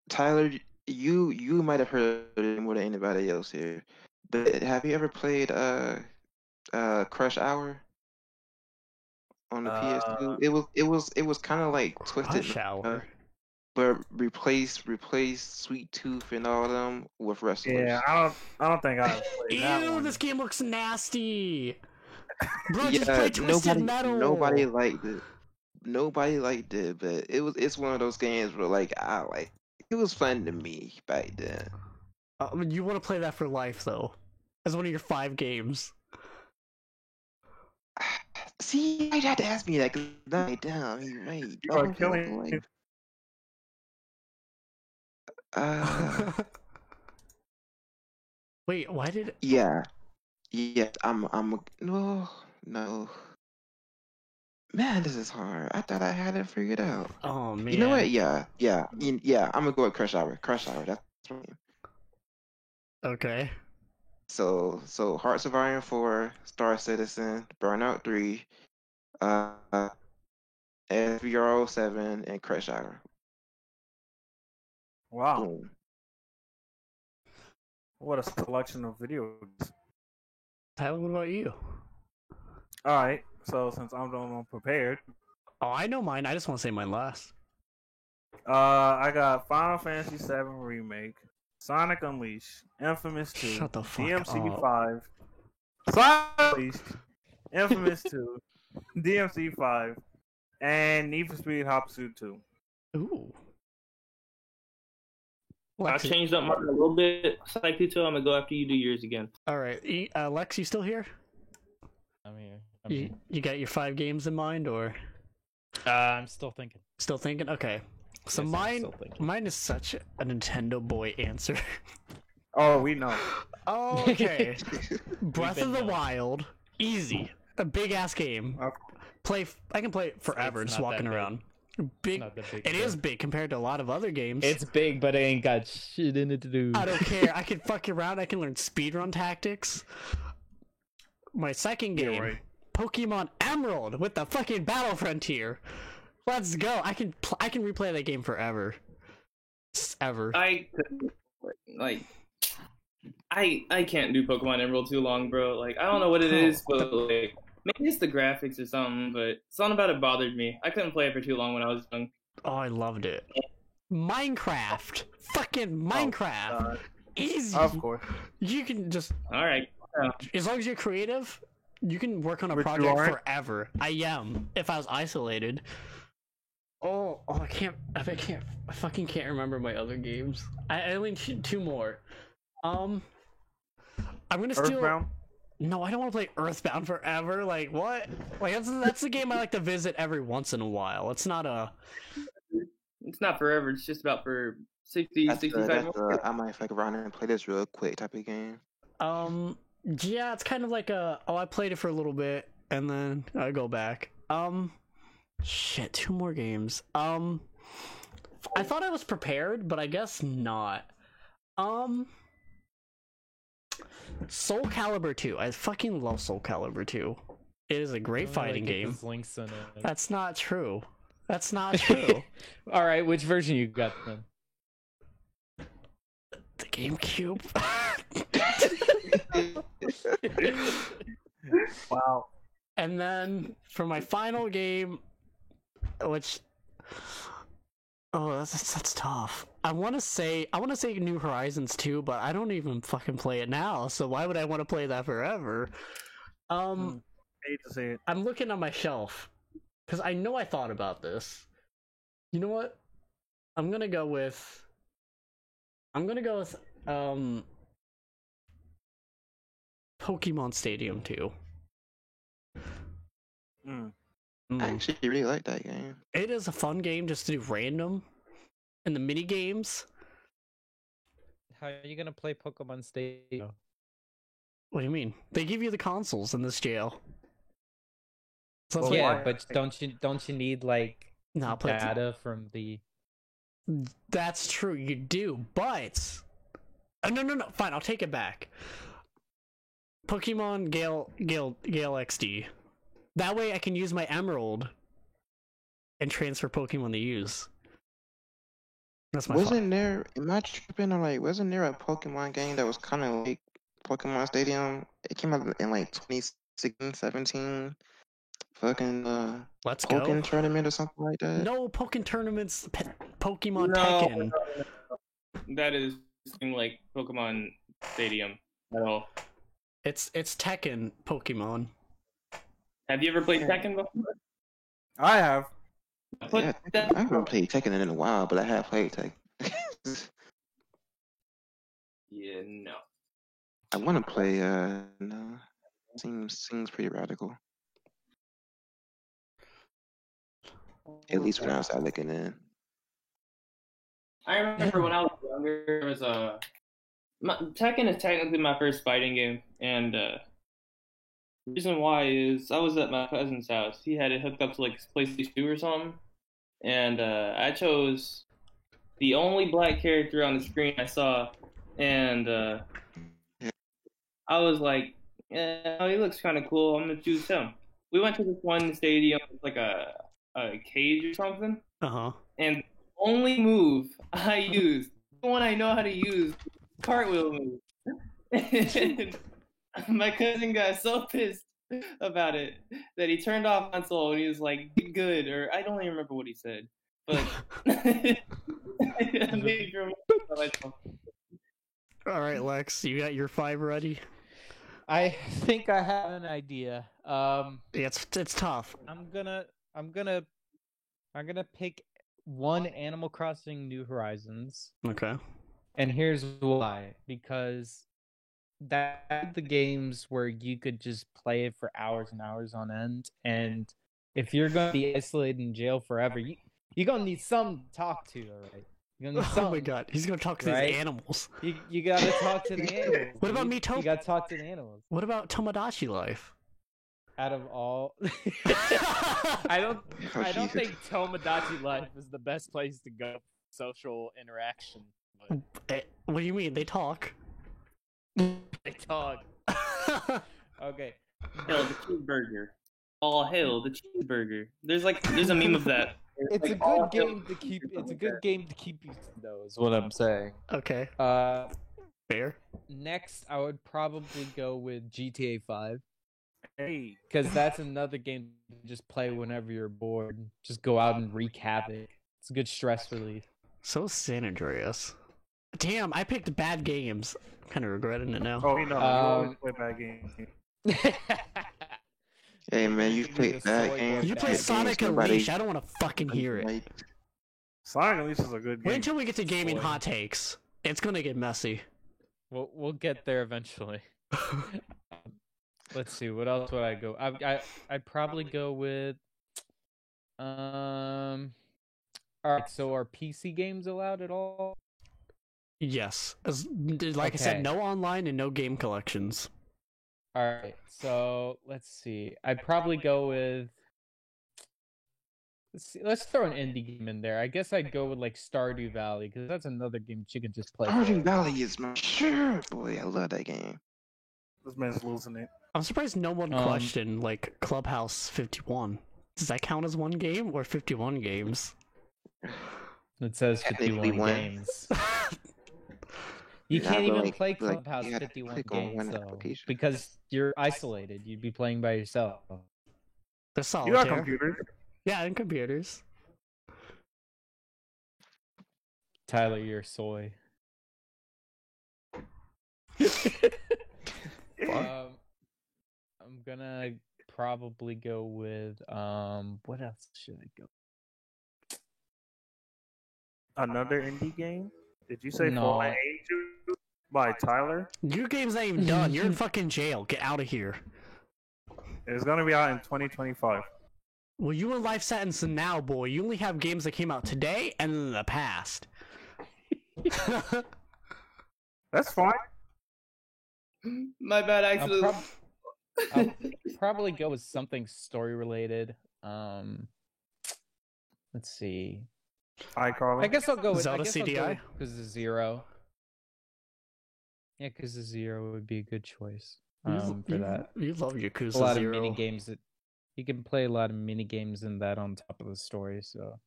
Tyler, you might have heard it more than anybody else here. But have you ever played Crush Hour on the PS2? It was kind of like Twisted Rush Hour. but replace Sweet Tooth and all of them with wrestlers. Yeah, I don't think I played that Ew, one. this game looks nasty. Bro, just Yeah, play Twisted Metal. nobody liked it. Nobody liked it, but it's one of those games where it was fun to me back then. You want to play that for life, though. As one of your 5 games. See, you had to ask me that because down, you're right. You are killing me. Wait, why did... Yeah. No. Man, this is hard. I thought I had it figured out. Oh, man. You know what? Yeah. I'm gonna go with Crush Hour. Crush Hour. That's my name. Okay. So Hearts of Iron 4, Star Citizen, Burnout 3, FVRO 7, and Crush Hour. Wow, Boom. what a selection of video games. Tyler, what about you? All right, so since I'm the one prepared, Oh, I know mine. I just want to say mine last. I got Final Fantasy VII Remake, Sonic Unleashed, Infamous 2, Shut the fuck DMC up. 5, Sonic Unleashed, Infamous 2, DMC 5, and Need for Speed Hot Pursuit 2. Ooh. I Lex, changed up mine a little bit. Slightly too. I'm gonna go after you do yours again. all right. Lex, you still here? I'm here. You got your 5 games in mind, or I'm still thinking. still thinking? Okay. So Yes, I'm mine still thinking. mine is such a Nintendo boy answer. Oh, we know. Okay. Breath been of the knowing. Wild, easy, a big ass game. I can play it forever, It's just not that walking big. around. Big. Not that big, It is bro. big compared to a lot of other games. It's big, but it ain't got shit in it to do. I don't care. I can fuck around. I can learn speedrun tactics. My second game, Yeah, right. Pokemon Emerald with the fucking Battle Frontier. Let's go. I can replay that game forever. Ever. I can't do Pokemon Emerald too long, bro. Like I don't know what it is, but like maybe it's the graphics or something. But something about it bothered me. I couldn't play it for too long when I was young. Oh, I loved it. Minecraft. Fucking Minecraft. Easy. Of course. You can just, All right. as long as you're creative, you can work on a Which you project aren't? forever. I am. If I was isolated. I fucking can't remember my other games. I only need 2 more. I'm gonna steal. Earthbound. No, I don't want to play Earthbound forever. Like what? Like that's the game I like to visit every once in a while. It's not a. It's not forever. It's just about for 60, That's 65 more. I might fuck around and play this real quick type of game. Yeah, it's kind of like I played it for a little bit and then I go back. Shit, 2 more games. I thought I was prepared, but I guess not. Soul Calibur 2. I fucking love Soul Calibur 2. It is a great fighting game. Links in it. That's not true. That's not true. All right, which version you got then? The GameCube. Wow. And then for my final game, which that's tough. I want to say New Horizons 2, but I don't even fucking play it now. So why would I want to play that forever? Hate to say it. I'm looking on my shelf because I know I thought about this. You know what? I'm gonna go with Pokemon Stadium 2. I actually really like that game. It is a fun game just to do random and the mini games. How are you gonna play Pokemon Stadium? What do you mean? They give you the consoles in this jail. So that's Well, why- Yeah, but don't you need like No, but data from the? that's true. You do, but no. Fine, I'll take it back. Pokemon Gale XD. That way, I can use my Emerald and transfer Pokemon to use. That's my Wasn't there? Am I tripping? Or like, wasn't there a Pokemon game that was kind of like Pokemon Stadium? It came out in like 2016, 17. Fucking Let's Pokken go. tournament or something like that. No Pokken tournaments. Pokemon No. Tekken. That is something like Pokemon Stadium at all. It's Tekken Pokemon. Have you ever played Tekken before? I have. Put Yeah, that- I haven't played Tekken in a while, but I have played Tekken. Yeah, no. I want to play. No, seems pretty radical. At least when I was out looking in. I remember when I was younger, there was Tekken is technically my first fighting game, and the reason why is I was at my cousin's house. He had it hooked up to like his PlayStation 2 or something, and I chose the only black character on the screen I saw, and I was like, yeah, he looks kind of cool. I'm gonna choose him. We went to this one stadium, like a cage or something, and the only move I used, the one I know how to use, cartwheel move. And my cousin got so pissed about it that he turned off console and he was like, "Good," or I don't even remember what he said, but it made me feel myself. All right, Lex, you got your 5 ready? I think I have an idea. Yeah, it's tough. I'm gonna pick one Animal Crossing New Horizons, Okay. and here's why. Because that's the games where you could just play it for hours and hours on end, and if you're gonna be isolated in jail forever, you're gonna need something to talk to, alright? You're gonna need Oh something. my god, he's gonna talk to Right? these animals. You gotta talk to the animals. What about dude. Mito? You gotta talk to the animals. What about Tomodachi Life? Out of all, I don't Jesus. think Tomodachi Life is the best place to go for social interaction. But What do you mean? They talk. they talk. Okay. Hail the cheeseburger. All hail the cheeseburger. There's a meme of that. It's a Like, all good hail game to keep. something It's a like good that. game to keep you. Though is what I'm saying. Okay, fair. Next, I would probably go with GTA 5 Hey, because that's another game to just play whenever you're bored. Just go out and wreak havoc. It's a good stress relief. So is San Andreas. Damn, I picked bad games. Kind of regretting it now. oh no, you always play bad games. Hey man, you Give me play the bad soy games. You boy play bad Sonic games, nobody- Unleashed. I don't want to fucking hear it. like, Sonic Unleashed is a good game. Wait until we get to gaming Soy. hot takes. It's gonna get messy. We'll get there eventually. Let's see. What else would I go? I'd probably go with. All right. So are PC games allowed at all? Yes. Like I said, Okay. no online and no game collections. All right. So let's see. I'd probably go with. let's throw an indie game in there. I guess I'd go with like Stardew Valley because that's another game you can just play. Stardew Valley is my sure boy. I love that game. This man's losing it. I'm surprised no one questioned like Clubhouse 51. Does that count as one game or 51 games? It says Technically 51 one. games. You Yeah, can't but, even like, play like, Clubhouse you gotta 51 click on games one though, application. because you're isolated. You'd be playing by yourself. The You got solitaire. computers. Yeah, and computers. Tyler, you're soy. I'm gonna probably go with what else should I go? Another indie game? Did you say No. Fallen Angel by Tyler? Your game's not even done. You're in fucking jail. Get out of here. It's gonna be out in 2025. Well, you in life sentence now, boy. You only have games that came out today and in the past. That's fine. My bad, actually. I'll probably go with something story related. Let's see. iCarly. I guess I'll go with Zelda CDI? because the Zero. Yeah, because the Zero would be a good choice for that. You love Yakuza A lot Zero. of mini games that you can play a lot of mini games in that on top of the story. So,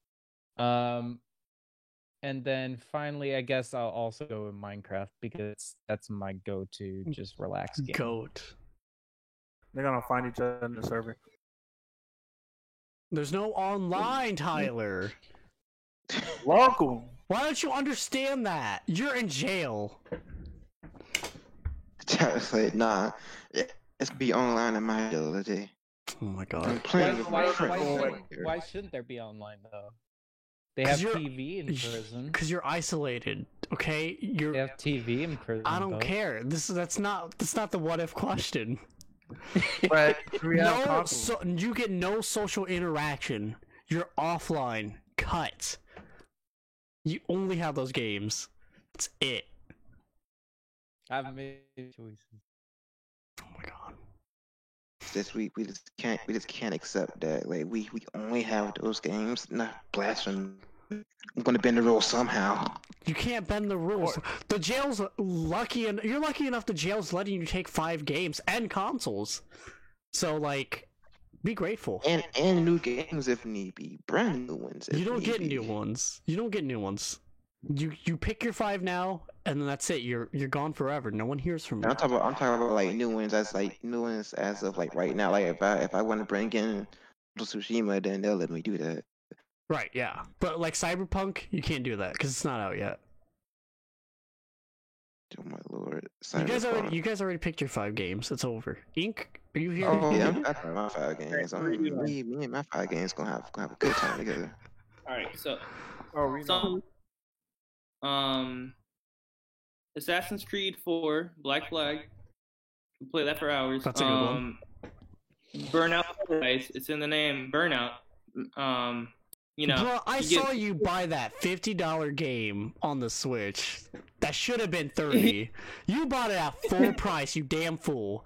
and then finally, I guess I'll also go with Minecraft because that's my go-to just relax game. Goat. They're gonna find each other in the server. There's no online, Tyler. Welcome. Why don't you understand that? You're in jail. Tyler said, nah, it's be online in my jail today. Oh my I'm god. playing with my friends. Why shouldn't there be online though? They 'Cause have you're- TV in prison. Because you're isolated, okay? They You're. have TV in prison. I don't though. care. That's not the what if question. But we have No, consoles. you get no social interaction. You're offline. Cut. You only have those games. That's it. I've made choices. Oh my god. This week we just can't accept that. Like we only have those games. Not blasphemy. I'm gonna bend the rules somehow. You can't bend the rules. The jail's lucky, and you're lucky enough. The jail's letting you take 5 games and consoles. So like, be grateful. And new games if need be. Brand new ones. if You don't need get be. new ones. You don't get new ones. You pick your 5 now, and then that's it. You're gone forever. No one hears from you. I'm talking about like new ones as of like right now. Like if I want to bring in Tsushima, then they'll let me do that. Right? Yeah. But like Cyberpunk, you can't do that because it's not out yet. Oh my lord. You guys already picked your 5 games. It's over. Ink, are you here? Oh yeah, I got my 5 games. Me and my 5 games gonna have a good time together. All right, so Oh, we know. Assassin's Creed 4, Black Flag. We play that for hours. That's a good one. Burnout Paradise. It's in the name. Burnout. You know. Bro, I you get- saw you buy that $50 game on the Switch. That should have been $30. You bought it at full price, you damn fool.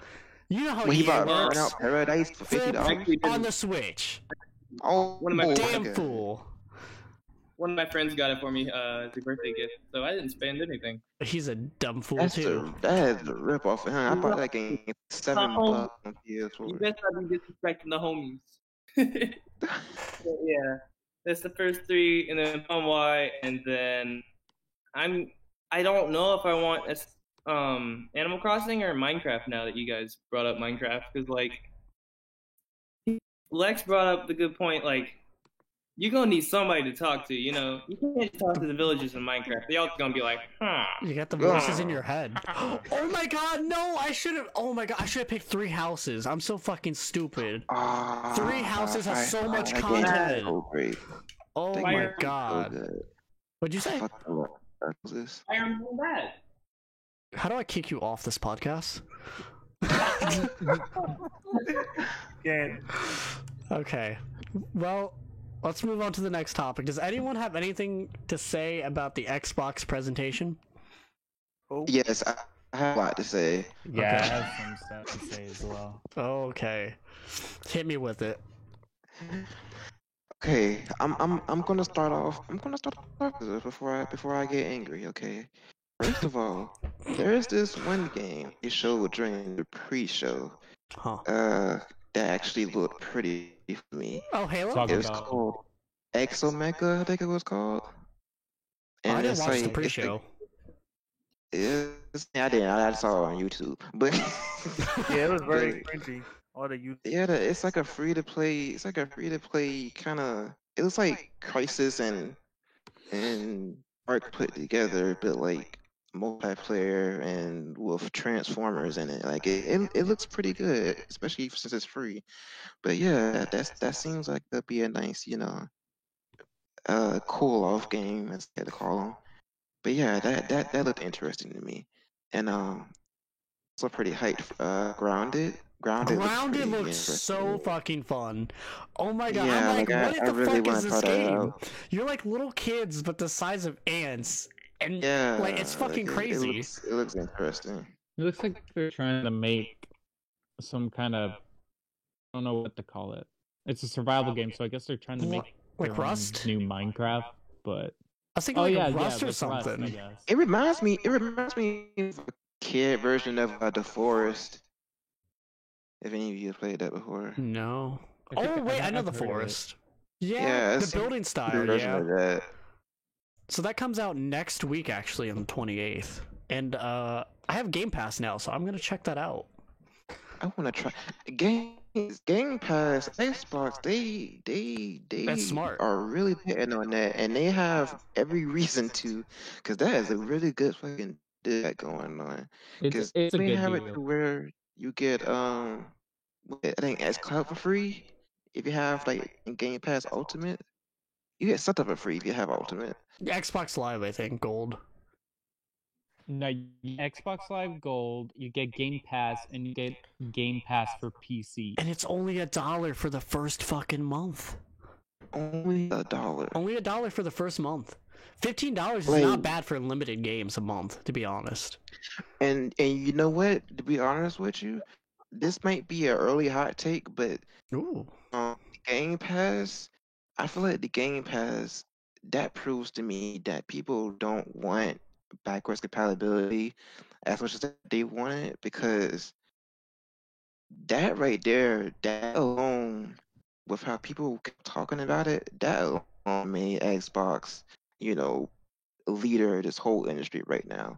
You know how When he EA bought works. Burnout Paradise for Full $50. on the Switch. Oh, One of my Damn okay. fool. One of my friends got it for me as a birthday gift, so I didn't spend anything. He's a dumb fool That too. is a rip off. I bought that game for $7 on You PS4. best not be disrespecting the homies. But yeah, that's the first 3, and then Y, and then I don't know if I want Animal Crossing or Minecraft now that you guys brought up Minecraft, because like Lex brought up the good point, like you're gonna need somebody to talk to, you know. You can't just talk to the villagers in Minecraft. They all gonna be like, huh. You got the voices in your head. Oh my god, no! I should have. Oh my god, I should have picked 3 houses. I'm so fucking stupid. 3 houses has so much that game is content. So great. Oh That my game is so god. good. What'd you say? Fuck, what was this? I am bad. How do I kick you off this podcast? Yeah. Okay. Well, let's move on to the next topic. Does anyone have anything to say about the Xbox presentation? Oh, Yes, I have a lot to say. Yeah, Okay. I have some stuff to say as well. Okay. Hit me with it. Okay, I'm gonna start off. I'm gonna start off with this before I get angry. Okay, first of all, there is this one game they showed during the pre-show. Huh? That actually looked pretty for me. Oh, Halo. Talk It was about called Exomecha, I think it was called. Oh, I And didn't it's watch the like pre-show. I didn't. I saw it on YouTube, but Yeah, it was very but cringy. All the youth. yeah, it's like a free to play. It's like a free to play kind of. It was like Crisis and Ark put together, but like multiplayer and with Transformers in it. Like it looks pretty good, especially since it's free. But yeah, that seems like that'd be a nice, cool off game as they call them. But yeah, that looked interesting to me, and also pretty hyped. Grounded. Grounded looks Grounded pretty looks interesting. so fucking fun. Oh my god! Yeah, I'm like, like, what I the really fuck wanna is this try that game? out. You're like little kids, but the size of ants, and Yeah, like it's fucking like, crazy. it looks interesting. it looks like they're trying to make some kind of I don't know what to call it. It's a survival game, so I guess they're trying to make Like their own Rust? new Minecraft. But I was thinking like yeah, a Rust or like Rust, I something. guess. It reminds me of a kid version of The Forest. If any of you have played that before. No. I think Oh wait, I know I've the heard of it. forest. Yeah, Yeah, the it's building the style. version Yeah. of that. So that comes out next week, actually, on the 28th, and I have Game Pass now, so I'm gonna check that out. I want to try Game Pass, Xbox. They That's smart. are really betting on that, and they have every reason to, because that is a really good fucking deal that going on. Because It's a they good have it deal. to where you get I think xCloud for free if you have like in Game Pass Ultimate. You get something for free if you have Ultimate. Xbox Live, I think, gold. No, Xbox Live Gold, you get Game Pass, and you get Game Pass for PC. And it's only $1 for the first fucking month. Only $1. Only $1 for the first month. $15 is Like- not bad for limited games a month, to be honest. And you know what? To be honest with you, this might be an early hot take, but Ooh. Game Pass, I feel like the Game Pass that proves to me that people don't want backwards compatibility as much as they want it, because that right there, that alone, with how people keep talking about it, that alone made Xbox, leader of this whole industry right now.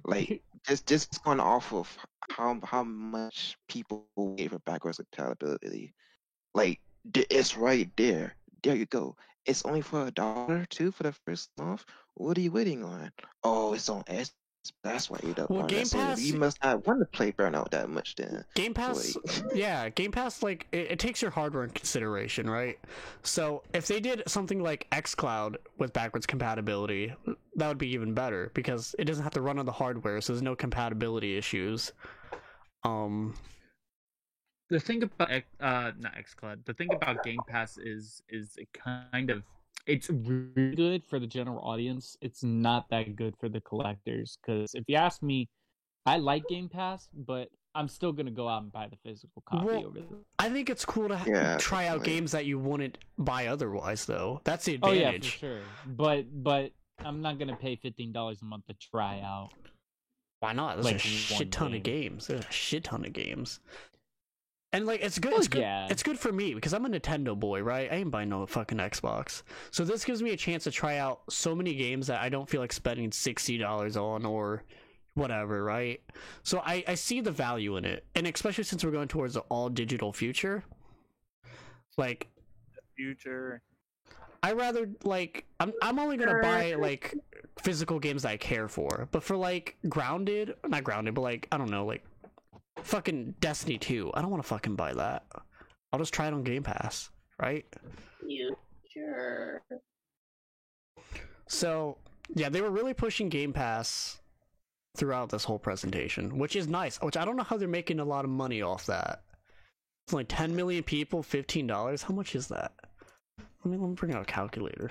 Like just going off of how much people wait for backwards compatibility. Like it's right there. There you go. It's only for $1 too for the first month. What are you waiting on? Oh, it's on S. That's why you don't Well, want Game it. So Pass- you must not want to play Burnout that much then. Game Pass, yeah, Game Pass, like, it takes your hardware in consideration, right? So, if they did something like xCloud with backwards compatibility, that would be even better, because it doesn't have to run on the hardware, so there's no compatibility issues. The thing about not XCloud, the thing about Game Pass is it kind of it's really good for the general audience. It's not that good for the collectors, because if you ask me, I like Game Pass, but I'm still gonna go out and buy the physical copy Well, over the. I think it's cool to Yeah, try out definitely. games that you wouldn't buy otherwise, though. That's the Oh advantage. yeah, for sure. But I'm not gonna pay $15 a month to try out. Why not? There's Like, a one shit ton of game. games. There's a shit ton of games. And like it's good. Well, It's good. yeah. It's good for me because I'm a Nintendo boy, right? I ain't buying no fucking Xbox. So this gives me a chance to try out so many games that I don't feel like spending $60 on or whatever, right? So I see the value in it, and especially since we're going towards an all digital future. Like Future. I rather like I'm only gonna buy like physical games that I care for, but for like not grounded, but like I don't know, like fucking Destiny 2, I don't want to fucking buy that. I'll just try it on Game Pass, right? Future. So yeah, they were really pushing Game Pass throughout this whole presentation, which is nice. Which I don't know how they're making a lot of money off that. It's like 10 million people, $15. How much is that? Let me bring out a calculator.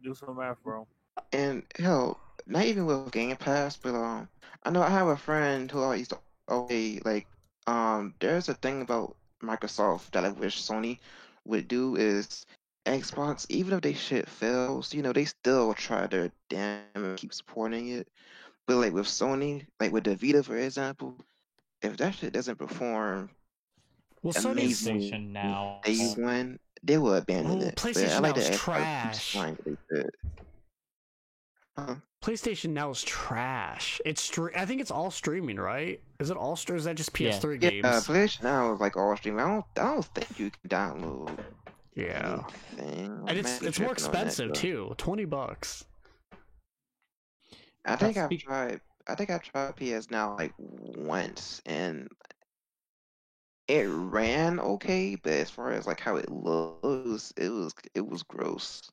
Do some math, bro. And hell, not even with Game Pass, but I know I have a friend who always like there's a thing about Microsoft that I wish Sony would do is Xbox, even if they shit fails, they still try their damn and keep supporting it. But like with Sony, like with the Vita, for example, if that shit doesn't perform Well, Sony's amazing PlayStation Now. day one, they will abandon Oh, it. But I PlayStation like Now that is Xbox keeps trash. trying to do it. PlayStation Now is trash. I think it's all streaming, right? Is it all or is that just Yeah. PS3 Yeah, games? PlayStation Now is like all streaming. I don't think you can download Yeah. anything. And I it's might be more tripping on that, expensive though. too. $20. I think That's I've be- tried. I think I tried PS Now like once, and it ran okay. But as far as like how it looks, it was gross.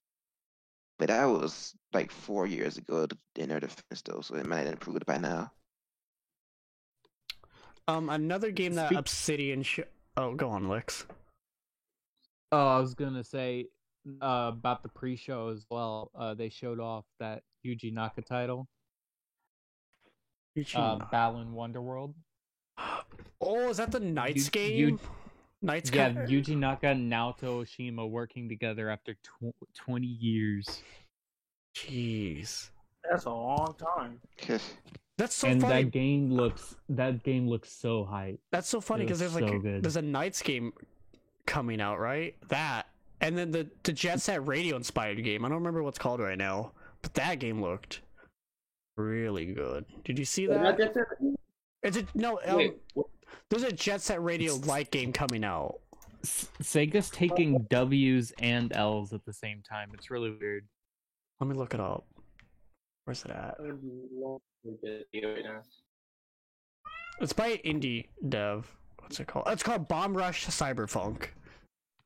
But that was like 4 years ago in their defense, though, so it might have improved by now. Another game that Speak- Obsidian. Oh, go on, Lex. Oh, I was gonna say about the pre-show as well. They showed off that Yuji Naka title, Balan Wonderworld. Oh, is that the Knights You- game? Knights. Yeah, Yuji Naka and Naoto Oshima working together after 20 years. Jeez, That's a long time. that's so And funny. that game looks so hype. That's so funny It because was there's so good. there's a Knights game coming out, right? That and then the Jet Set Radio inspired game. I don't remember what's called right now, but that game looked really good. Did you see that? It's a no. There's a Jet Set Radio like game coming out. Sega's taking W's and L's at the same time. It's really weird. Let me look it up. Where's it at? It's by indie dev. What's it called? It's called Bomb Rush Cyberpunk,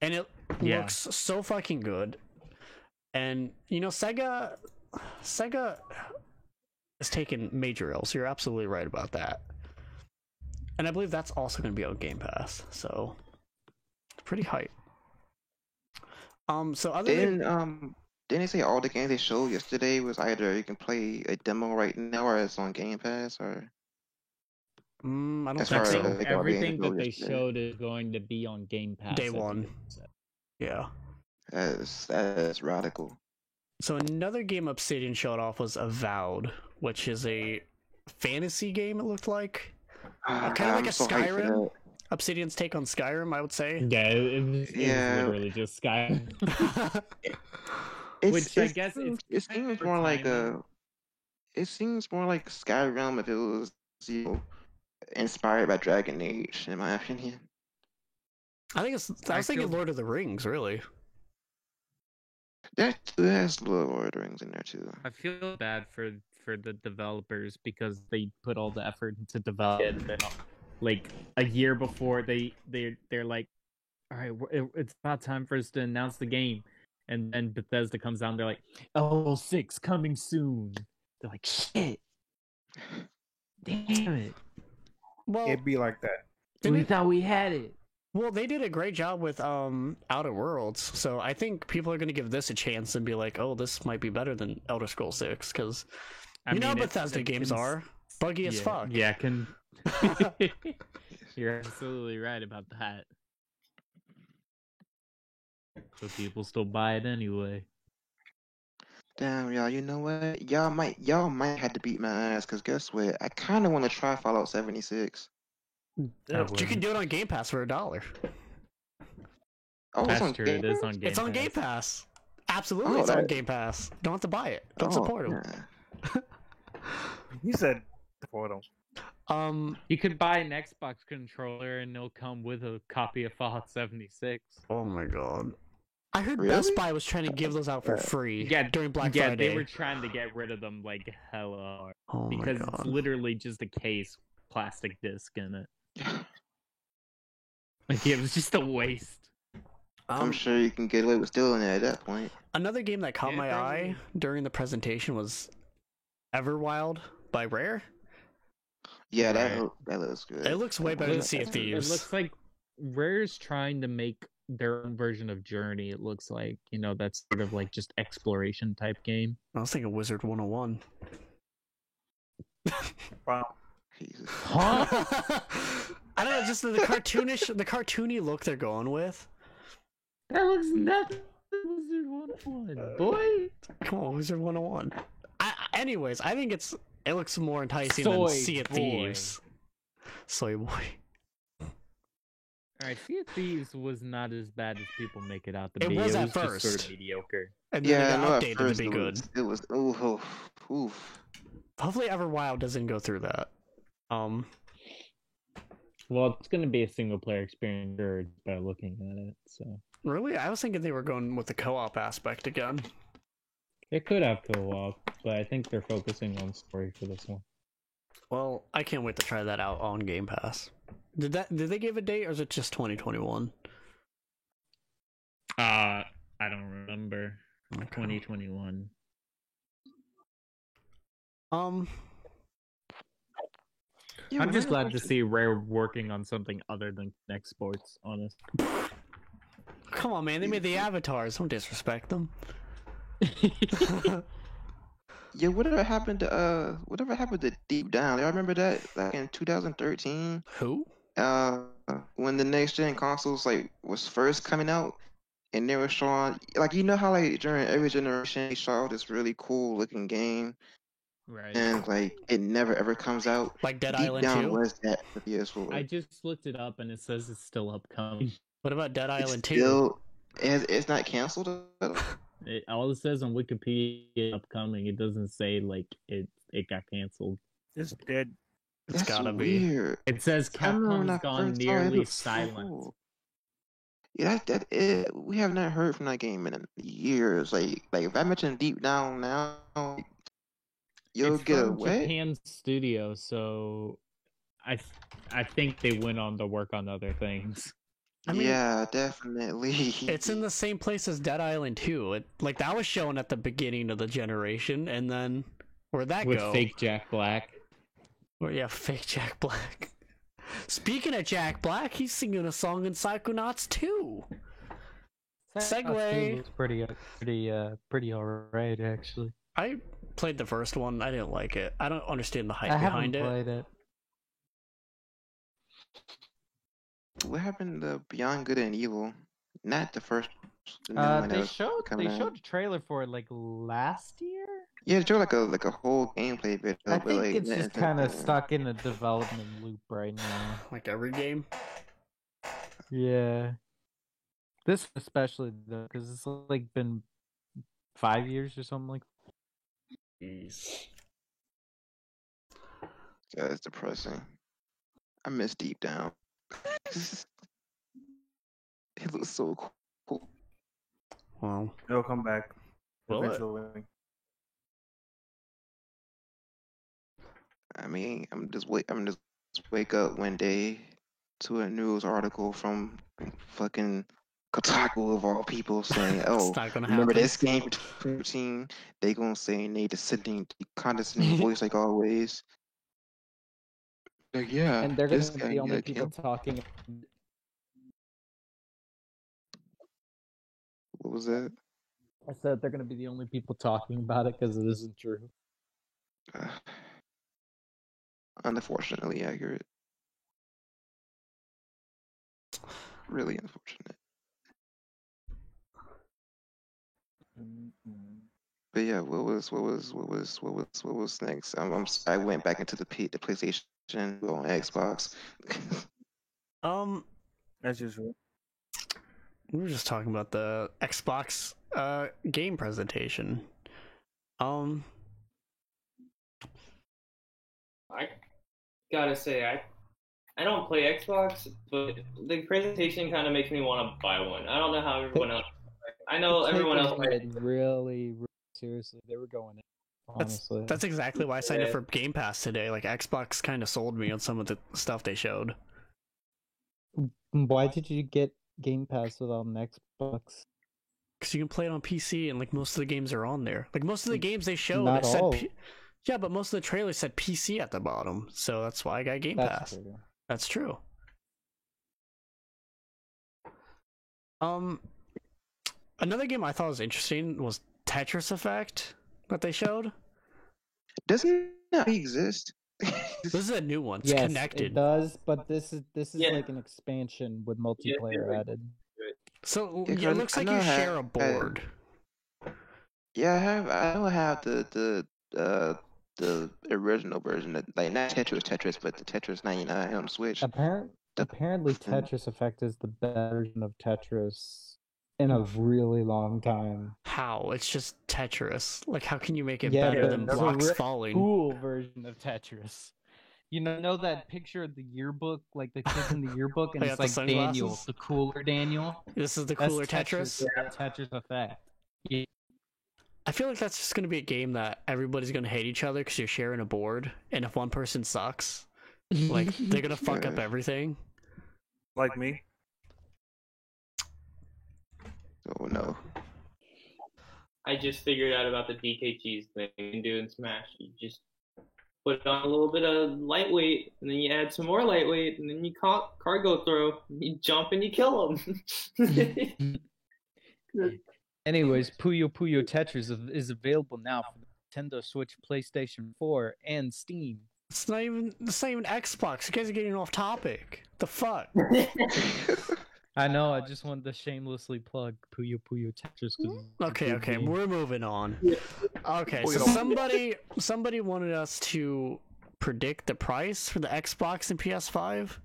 and it Yeah. looks so fucking good. And Sega is taking major L's. You're absolutely right about that. And I believe that's also going to be on Game Pass. So pretty hype. So other than Didn't they say all the games they showed yesterday was either you can play a demo right now or it's on Game Pass, or I don't As think far as so. like, all the Everything games that go they yesterday. showed is going to be on Game Pass Day at the one. outset. Yeah. that's radical. So another game Obsidian showed off was Avowed, which is a fantasy game. It looked like kind of like I'm a so hyped for Skyrim. Obsidian's take on Skyrim, I would say. Yeah, it was literally just Skyrim. that. Which I guess it's it kind seems of more like timing. it seems more like Skyrim if it was inspired by Dragon Age, in my opinion. I think it's. I I was thinking feel- Lord of the Rings, really. That has Lord of the Rings in there too. I feel bad for the developers because they put all the effort into development, and then like a year before they're like, all right, it's about time for us to announce the game, and then Bethesda comes out and they're like, LO6 coming soon. They're like, shit, damn it, Well, It'd be like that. we thought we had it. well, they did a great job with Outer Worlds, so I think people are going to give this a chance and be like, "Oh, this might be better than Elder Scrolls 6," because I you know how mean, Bethesda games are buggy as fuck. Yeah, you're absolutely right about that. So people still buy it anyway. Damn, y'all. You know what? Y'all might have to beat my ass, cause guess what? I kind of want to try Fallout 76. But you can do it on Game Pass for $1. Oh, it's That's on true. Game It is Pass? on Game It's on Pass. Game Pass. Absolutely, Oh, it's on that- Game Pass. Don't have to buy it. Don't Oh, support them. nah. You said for them. You could buy an Xbox controller and it'll come with a copy of Fallout 76. Oh my god. I heard Really? Best Buy was trying to give those out for free during Black yeah, Friday. they were trying to get rid of them like hella hard Oh my because god. it's literally just a case, plastic disc in it. Like it was just a waste. I'm sure you can get away with stealing it at that point. Another game that caught Yeah, my probably. eye during the presentation was Everwild by Rare. Yeah, Right. that looks good. It looks way better than It- Sea of It Thieves. looks like Rare's trying to make their own version of Journey. It looks like, that's sort of like just exploration type game. I was thinking Wizard 101. Wow. Jesus. Huh? I don't know, just the cartoony look they're going with. That looks nothing Wizard 101, boy. Come on, Wizard 101. Anyways, I think it looks more enticing Soy than Sea of boy. Thieves. Soy boy. All right, Sea of Thieves was not as bad as people make it out to It be. was It at was just sort first. of mediocre. And then Yeah, it I know got at updated first to be good. it was oof. Hopefully Everwild doesn't go through that. Well, it's going to be a single player experience by looking at it. So Really? I was thinking they were going with the co-op aspect again. it could have co-op, but I think they're focusing on story for this one. Well, I can't wait to try that out on Game Pass. Did they give a date or is it just 2021? I don't remember. 2021. Yeah, I'm just where- glad to see Rare working on something other than Connect Sports, honest. Come on, man. They made the avatars. Don't disrespect them. Yeah, whatever happened to Deep Down? Y'all remember that? Like in 2013? Who? When the next gen consoles was first coming out, and they were showing how during every generation they show this really cool looking game, Right. and it never ever comes out. Like Dead Deep Island Down 2? was that for PS4. I just looked it up and it says it's still upcoming. What about Dead It's Island 2? still, it's not canceled. All it says on Wikipedia upcoming. It doesn't say it got canceled. It's dead. It's That's gotta be. weird. It says I remember when Capcom's I gone first saw it, it nearly looked so silent. cool. Yeah, we have not heard from that game in years. Like if I mention Deep Down now, you'll It's get from away. Japan Studio, so I think they went on to work on other things. I mean, Yeah, definitely. It's in the same place as Dead Island 2. That was shown at the beginning of the generation, and then where'd that With go? fake Jack Black. Yeah, fake Jack Black. Speaking of Jack Black, he's singing a song in Psychonauts 2. Segue. Looks pretty alright actually. I played the first one. I didn't like it. I don't understand the hype I behind haven't it. played it. What happened to Beyond Good and Evil? Not the first. The new one that They was showed coming out. a trailer for it like last year. Yeah, they showed like a whole gameplay video. I but, think it's just nothing- kind of stuck in a development loop right now. Like every game. Yeah. This especially though, because it's like been 5 years or something like. Jeez. Yeah, it's depressing. I miss Deep Down. It looks so cool. Well, It'll come back Will it? eventually. I mean, I'm just wake up one day to a news article from fucking Kotaku of all people saying, "Oh, it's not gonna remember happen. this game for 2013? They gonna say they descending, condescending voice like always." Like, yeah, And they're going this to be guy the only got people killed. talking. What was that? I said they're going to be the only people talking about it because it isn't true. Unfortunately accurate. Really unfortunate. But yeah, what was next? I went back into the PlayStation on Xbox. As usual. We were just talking about the Xbox game presentation. I gotta say, I don't play Xbox, but the presentation kind of makes me want to buy one. I don't know how everyone else. I know everyone else. Taking it really, really seriously. They were going in, honestly. That's exactly why I signed up for Game Pass today. Like Xbox kind of sold me on some of the stuff they showed. Why did you get Game Pass without an Xbox? Because you can play it on PC, and like most of the games are on there. Like most of the games they showed, Not it said all. yeah, but most of the trailers said PC at the bottom, so that's why I got Game That's Pass. true. That's true. Another game I thought was interesting was Tetris Effect that they showed. Doesn't that exist? This is a new one. It's Yes, connected. it does, but this is Yeah. like an expansion with multiplayer like- added. So Yeah, it 'cause looks I like know you I share a have. board. Yeah, I know I have the original version, like not Tetris, but the Tetris 99 on the Switch. Apparently, Tetris Effect is the best version of Tetris in a really long time. How? It's just Tetris. Like, how can you make it Yeah, better but than it's a blocks real falling? cool version of Tetris. You know that picture of the yearbook, like the kids in the yearbook, and They it's got the like Daniel, sunglasses? the cooler Daniel. This is the That's cooler Tetris. Tetris Effect. Yeah. I feel like that's just gonna be a game that everybody's gonna hate each other because you're sharing a board, and if one person sucks, like they're gonna fuck up Yeah. everything. Like me. Oh no. I just figured out about the DK cheese thing you can do in Smash. You just put on a little bit of lightweight, and then you add some more lightweight, and then you cargo throw. You jump and you kill them. Anyways, Puyo Puyo Tetris is available now for the Nintendo Switch, PlayStation 4, and Steam. It's not even Xbox. You guys are getting off topic. The fuck? I know. I just wanted to shamelessly plug Puyo Puyo Tetris. 'Cause it's a Okay, good okay, game. we're moving on. Okay, so somebody wanted us to predict the price for the Xbox and PS5.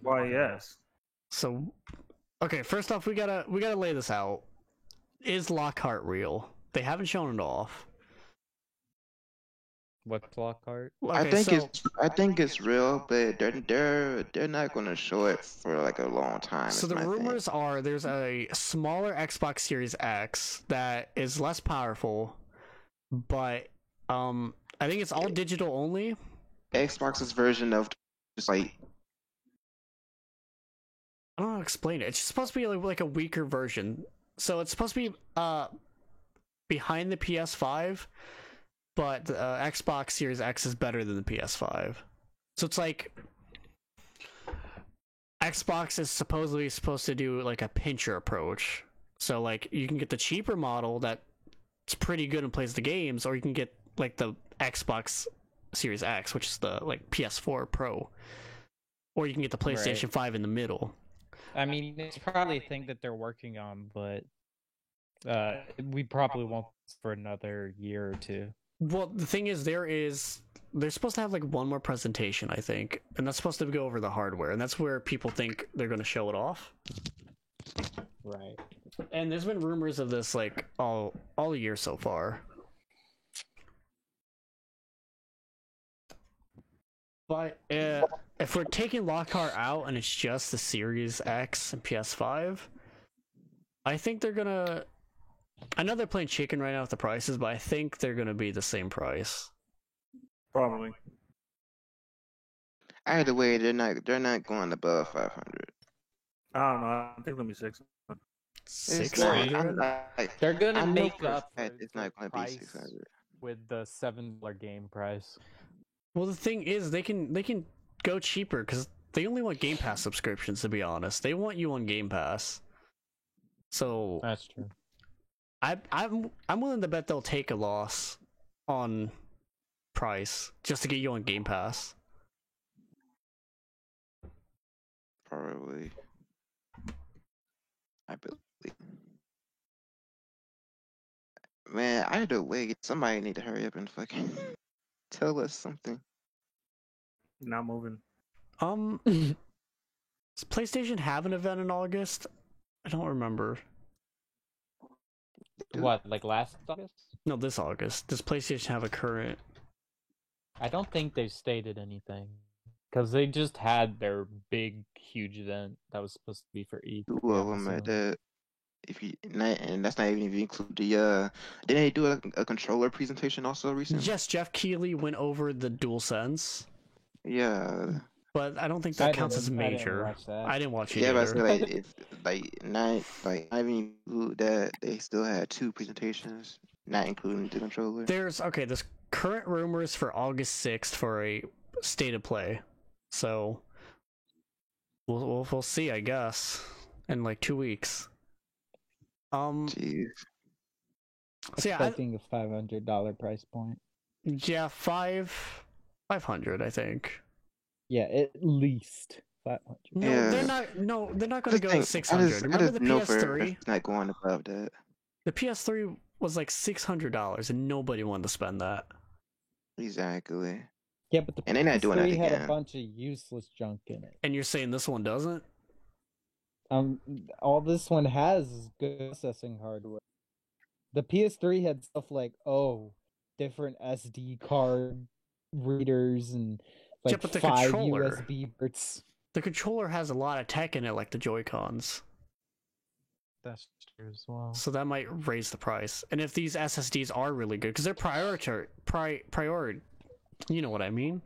Why, yes. So, okay, first off, we gotta lay this out. Is Lockhart real? They haven't shown it off. What's Lockhart? Okay, I think it's real, but they're not gonna show it for like a long time. So is the my thing. rumors are there's a smaller Xbox Series X that is less powerful, but I think it's all digital only. Xbox's version of just like I don't know how to explain it. It's supposed to be like a weaker version. So it's supposed to be behind the PS5, but the Xbox Series X is better than the PS5. So it's like Xbox is supposed to do like a pincher approach. So like you can get the cheaper model that's pretty good and plays the games, or you can get like the Xbox Series X, which is the like PS4 Pro, or you can get the PlayStation 5 in the middle. I mean, it's probably a thing that they're working on, but we probably won't for another year or two. Well, the thing is, they're supposed to have like one more presentation, I think, and that's supposed to go over the hardware, and that's where people think they're going to show it off. Right. And there's been rumors of this like all year so far. But if we're taking Lockhart out and it's just the Series X and PS5, I think they're gonna. I know they're playing chicken right now with the prices, but I think they're gonna be the same price. Probably. either way, they're not going above 500. I don't know. I think it'll be 600. It's not. 600? They're gonna I know make for a up for fact it's not going to be price 600. with the $7 game price. Well, the thing is, they can go cheaper because they only want Game Pass subscriptions. To be honest, they want you on Game Pass. So That's true. I'm willing to bet they'll take a loss on price just to get you on Game Pass. Probably. I believe. Man, either way, somebody need to hurry up and fucking tell us something. Not moving. Does PlayStation have an event in August? I don't remember. What, like last August? No, this August. Does PlayStation have a current? I don't think they've stated anything. Because they just had their big, huge event that was supposed to be for E3. Two of them at that. If you and that's not even if you include the did they do a controller presentation also recently? Yes, Jeff Keighley went over the DualSense, Yeah. but I don't think that counts as major. I didn't watch it Yeah, but I either. said, like if not even include that, they still had two presentations, not including the controller. There's current rumors for August 6th for a state of play, so we'll see, I guess, in like 2 weeks. Jeez. So yeah, Expecting a $500 price point. yeah, 500, I think. Yeah, at least 500. No, Yeah. they're not. No, they're not going The to go thing, to I 600. just Remember the know for PS3? it's not going above that. The PS3 was like $600, and nobody wanted to spend that. Exactly. Yeah, but the And they're not doing that PS3 had a again. bunch of useless junk in it. And you're saying this one doesn't? All this one has is good processing hardware. The PS3 had stuff like different SD card readers and Yeah, like but the 5 controller- USB ports. The controller has a lot of tech in it, like the Joy-Cons. That's true as well. So that might raise the price. And if these SSDs are really good, because they're priority, you know what I mean?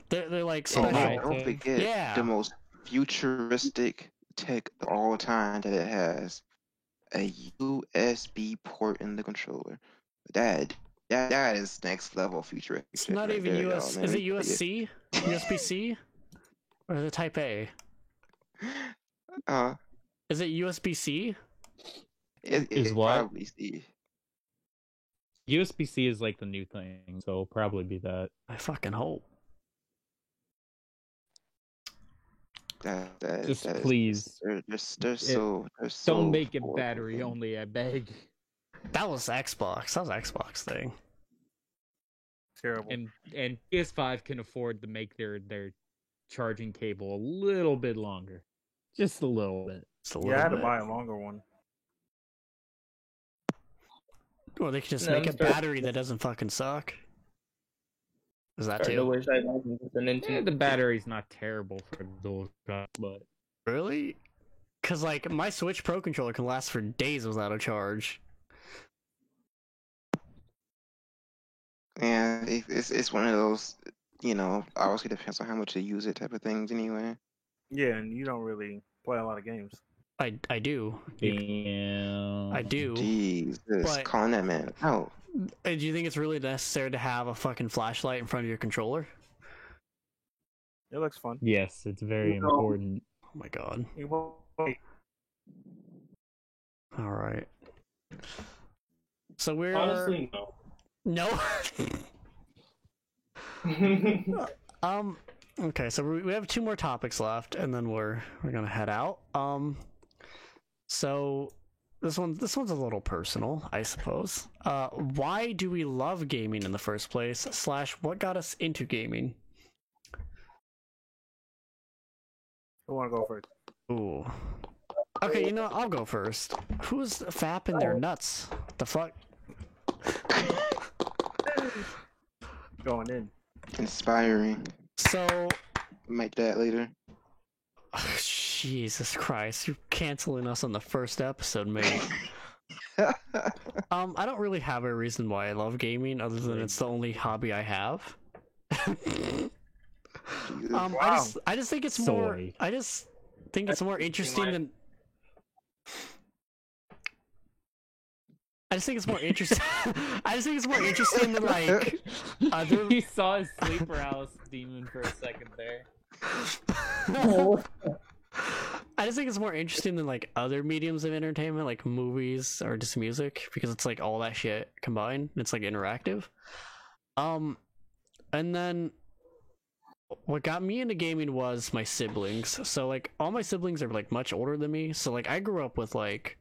They're like And special. Right. don't forget Yeah. the most futuristic tech of all time that it has. A USB port in the controller. That is next level futuristic. It's not right even there, y'all, US. man. Is it USB-C? USB-C? Or the Type A? Is it USB-C? Is what? Probably C. USB-C is like the new thing, so it'll probably be that. I fucking hope. Just that is- please. they're so Don't make it forward battery thinking. only, I beg. That was Xbox. That was Xbox thing. Terrible. And PS5 can afford to make their charging cable a little bit longer. Just a little bit. Just a Yeah, I little had to bit. buy a longer one. Or they could just No, make a I'm sorry. battery that doesn't fucking suck. Is that Starting to too? wish I wasn't with an Yeah, internet. the battery's not terrible for those, but Really? Because, like, my Switch Pro controller can last for days without a charge. And it's one of those, obviously depends on how much you use it type of things anyway. Yeah, and you don't really play a lot of games. I do. damn. I do. Jesus, But- calling that man out. And do you think it's really necessary to have a fucking flashlight in front of your controller? It looks fun. Yes, it's very No. important. Oh my god. Wait, Alright. So we're... Honestly, no. No? Okay, so we have 2 more topics left, and then we're gonna head out. So this one's a little personal, I suppose. Why do we love gaming in the first place? / what got us into gaming? who want to go first? Ooh. Okay, I'll go first. Who's fapping their nuts? The fuck? Going in. Inspiring. So, Make that later. Jesus Christ, you're canceling us on the first episode, mate. I don't really have a reason why I love gaming other than it's the only hobby I have. Wow. I just think it's more. Soy. I just think it's more interesting than. I just think it's more interesting. I just think it's more interesting than like other. He saw his sleep paralysis demon for a second there. I just think it's more interesting than like other mediums of entertainment, like movies or just music, because it's like all that shit combined. It's like interactive. And then what got me into gaming was my siblings. So like all my siblings are like much older than me. So like I grew up with like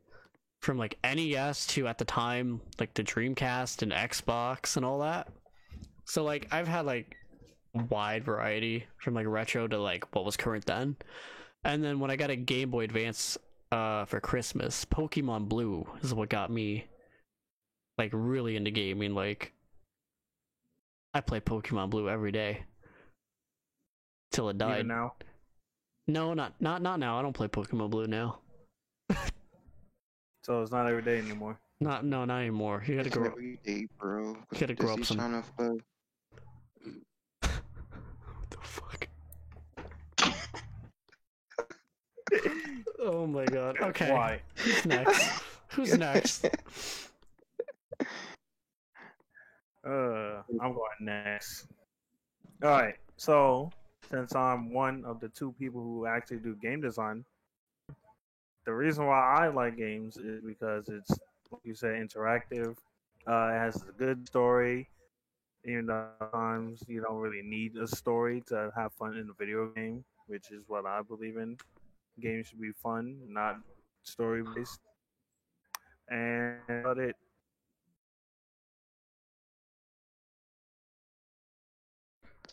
from like NES to at the time like the Dreamcast and Xbox and all that. So like I've had like wide variety from like retro to like what was current then. And then when I got a Game Boy Advance for Christmas, Pokemon Blue is what got me like really into gaming. Like I play Pokemon Blue every day till it died. Even now. No, not now. I don't play Pokemon Blue now. So it's not every day anymore. Not anymore. You gotta It's grow. every day, bro. You gotta grow up This is some. trying to flow. What the fuck? Oh my god. Okay. Why? Who's next? Who's next? I'm going next. All right. So, since I'm one of the 2 people who actually do game design, the reason why I like games is because it's, like you said, interactive. It has a good story. Even though sometimes you don't really need a story to have fun in a video game, which is what I believe in. Games should be fun, not story based. And about it.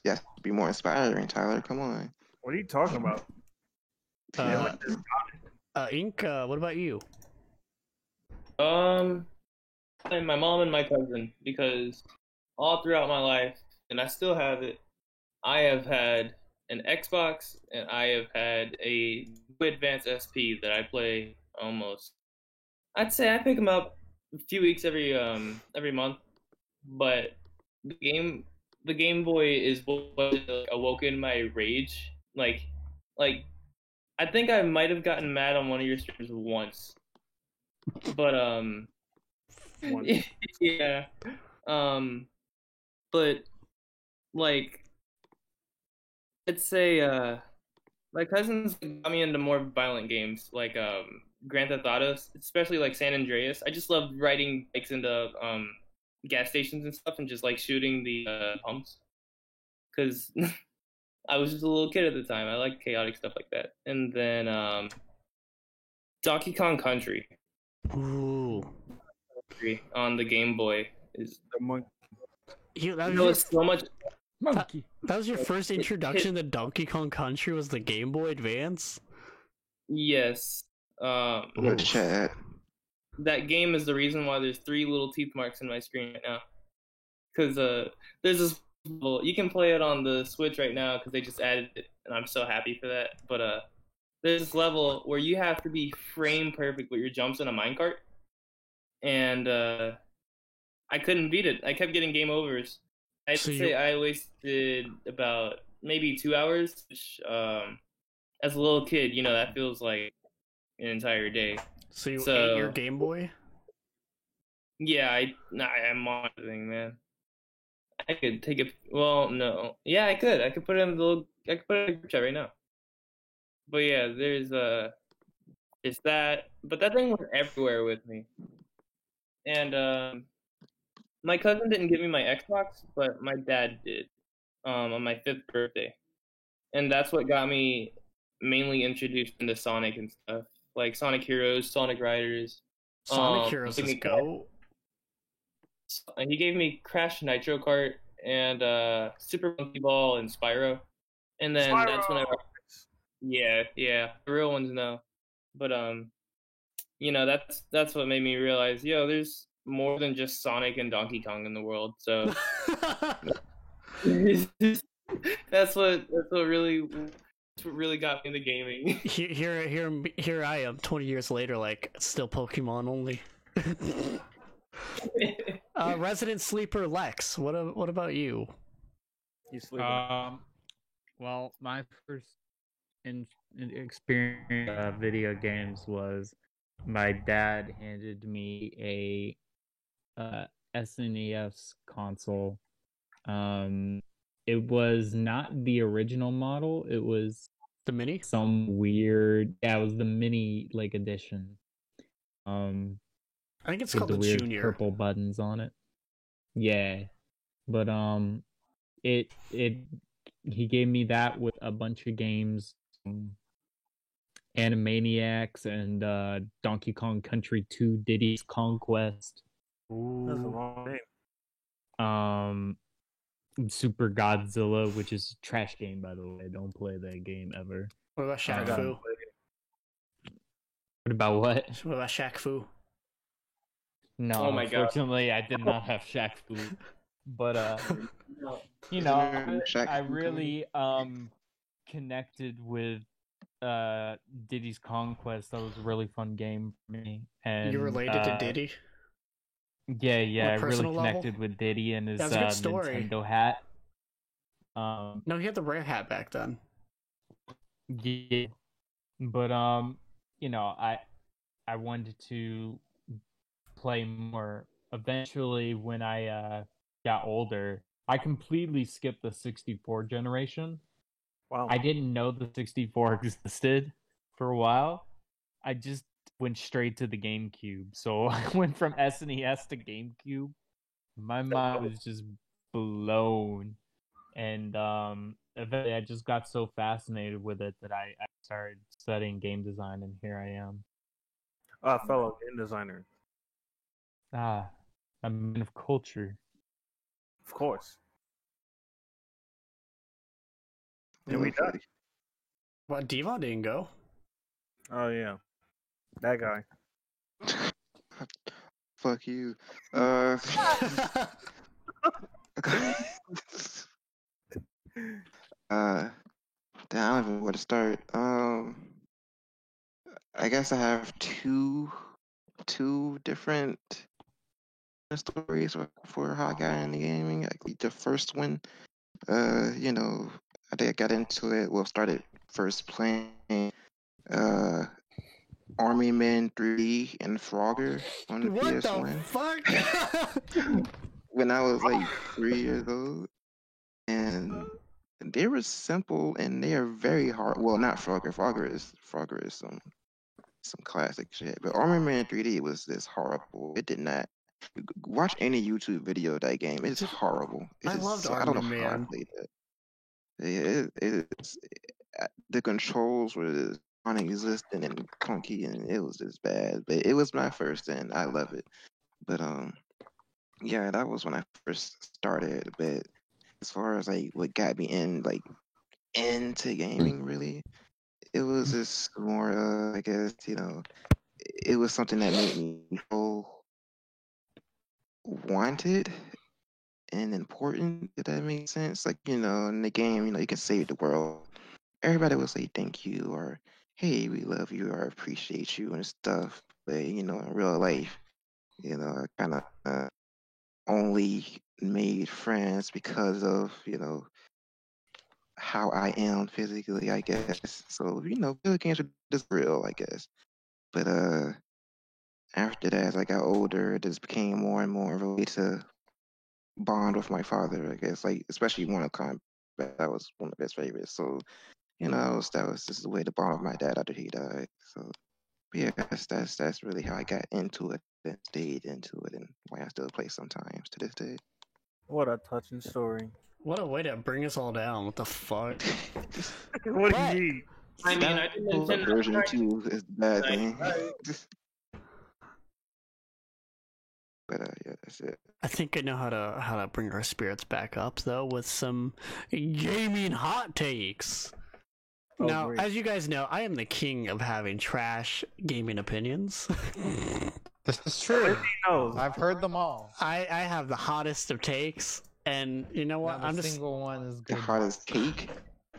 Yes, be more inspiring, Tyler. Come on. What are you talking about? Ink, what about you? And my mom and my cousin, because all throughout my life, and I still have it, I have had an Xbox and I have had a Advance SP that I play almost. I'd say I pick them up a few weeks every month, but the Game Boy is what awoken my rage. Like I think I might have gotten mad on one of your streams once, but yeah, but like I'd say my cousins got me into more violent games like Grand Theft Auto, especially like San Andreas. I just love riding bikes into gas stations and stuff and just like shooting the pumps because I was just a little kid at the time. I like chaotic stuff like that. And then Donkey Kong Country. Ooh. On the Game Boy is That was so much. Monkey. That was your first introduction to Donkey Kong Country, was the Game Boy Advance? Yes. Good chat. That game is the reason why there's 3 little teeth marks in my screen right now. Because there's this level, you can play it on the Switch right now because they just added it, and I'm so happy for that. But there's this level where you have to be frame perfect with your jumps in a minecart, and I couldn't beat it. I kept getting game overs. I'd say I wasted about maybe 2 hours, which as a little kid, you know, that feels like an entire day. So you ate your Game Boy? Yeah, I'm on the thing, man. I could take it. Well, no. Yeah, I could. I could put it in I could put it in the group chat right now. But yeah, there's it's that. But that thing went everywhere with me. And my cousin didn't give me my Xbox, but my dad did. On my 5th birthday, and that's what got me mainly introduced into Sonic and stuff, like Sonic Heroes, Sonic Riders. Sonic Heroes is go. He gave me Crash Nitro Kart and Super Monkey Ball and Spyro, and then that's when yeah, the real ones know. But you know, that's what made me realize, yo, there's more than just Sonic and Donkey Kong in the world. So that's what really got me into gaming. Here I am 20 years later, like still Pokemon only. Resident Sleeper Lex, what about you? You sleeping? Well, my first experience video games was my dad handed me a SNES console. It was not the original model. It was the mini. Some weird. Yeah, it was the mini like edition. I think it's with called the weird Junior. Purple buttons on it. Yeah, but he gave me that with a bunch of games, Animaniacs and Donkey Kong Country 2, Diddy's Conquest. Ooh. That's a long name. Super Godzilla, which is a trash game, by the way. Don't play that game ever. What about Shaq Fu? What about what? What about Shaq Fu? No, oh my unfortunately, God. I did not have Shaq Fu. But you know, I really connected with Diddy's Conquest. That was a really fun game for me. And you related to Diddy? Yeah, I really connected with Diddy and his Nintendo hat. No, he had the rare hat back then. Yeah, but you know, I wanted to play more. Eventually, when I got older, I completely skipped the 64 generation. Wow. I didn't know the 64 existed for a while. I just went straight to the GameCube. So I went from SNES to GameCube. My mind was just blown. And eventually I just got so fascinated with it that I started studying game design, and here I am. Fellow game designer, I'm a man of culture. of course. And we done. What, Diva didn't go? Oh yeah, that guy. Fuck you. I don't even know where to start. I guess I have two different stories for how I got into gaming. Like the first one, you know, I think I got into it. Well, started first playing Army Men 3D and Frogger on the What PS1 the fuck? when I was like 3 years old, and they were simple and they are very hard. Well, not Frogger. Frogger is some classic shit. But Army Man 3D was this horrible. It did not. Watch any YouTube video of that game. It's horrible. I loved I don't know Army how I Man. played it. The controls were just non-existent and clunky, and it was just bad. But it was my first, and I love it. But yeah, that was when I first started. But as far as like what got me into gaming, really, it was just more. I guess it was something that made me feel wanted and important, if that makes sense. Like, in the game, you can save the world. Everybody will say thank you or hey, we love you or appreciate you and stuff. But, in real life, I kind of only made friends because of, how I am physically, I guess. So, video games are just real, I guess. But after that, as I got older, it just became more and more of a way to bond with my father, I guess, like especially Mortal Kombat. That was one of his favorites. So, that was just the way to bond with my dad after he died. So, yeah, that's really how I got into it and stayed into it, and why I still play sometimes to this day. What a touching story. What a way to bring us all down. What the fuck? What do What? you need? I mean, I didn't intend version 2 is the bad thing. But yeah, that's it. I think I know how to bring our spirits back up though with some gaming hot takes. Oh, Now, great. as you guys know, I am the king of having trash gaming opinions. This is true. He knows. I've heard them all. I have the hottest of takes, and you know what? Not a single one is The good. hottest cake.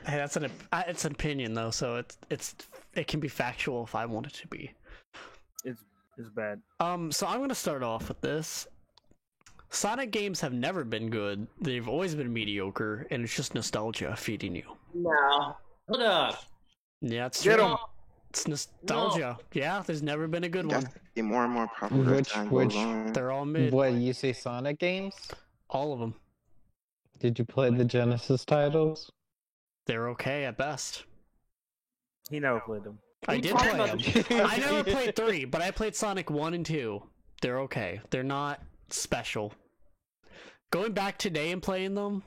Hey, it's an opinion though, so it can be factual if I want it to be. It's bad. So I'm gonna start off with this. Sonic games have never been good. They've always been mediocre, and it's just nostalgia feeding you. No. Hold up. Yeah, it's Get true. 'em. It's nostalgia. Yeah, there's never been a good That's one. getting more and more popular as time goes on. They're all mid. What, you say Sonic games? All of them. Did you play the Genesis titles? They're okay at best. He never played them. I We did talked play about them. I never played 3, but I played Sonic 1 and 2. They're okay. They're not special. Going back today and playing them,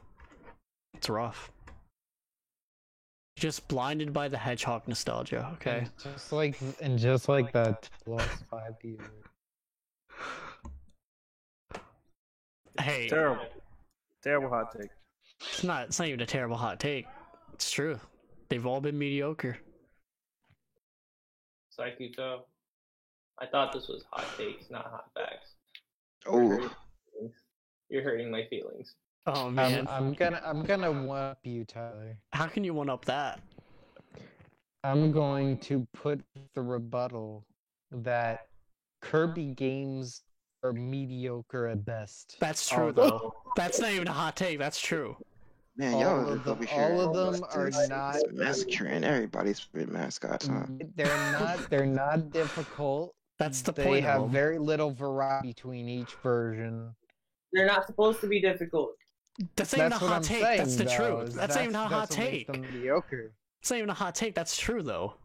it's rough. Just blinded by the Hedgehog nostalgia, okay? Just like that last 5 years. Hey, Terrible. Terrible hot take. it's not even a terrible hot take. It's true. They've all been mediocre. Saikuto. I thought this was hot takes, not hot facts. Oh, You're hurting my feelings. Oh man, I'm gonna one up you, Tyler. how can you one up that? I'm going to put the rebuttal that Kirby games are mediocre at best. That's true Oh, though. That's not even a hot take. That's true. man, All y'all of just them- over here. all of them just are not- massacring everybody's favorite mascots, huh? They're not difficult. That's the They point have of them. very little variety between each version. They're not supposed to be difficult. That's not even a That's what hot I'm take. saying, That's the though, truth. is That's not even a hot that's what makes take. them mediocre. It's not even a hot take. That's true though.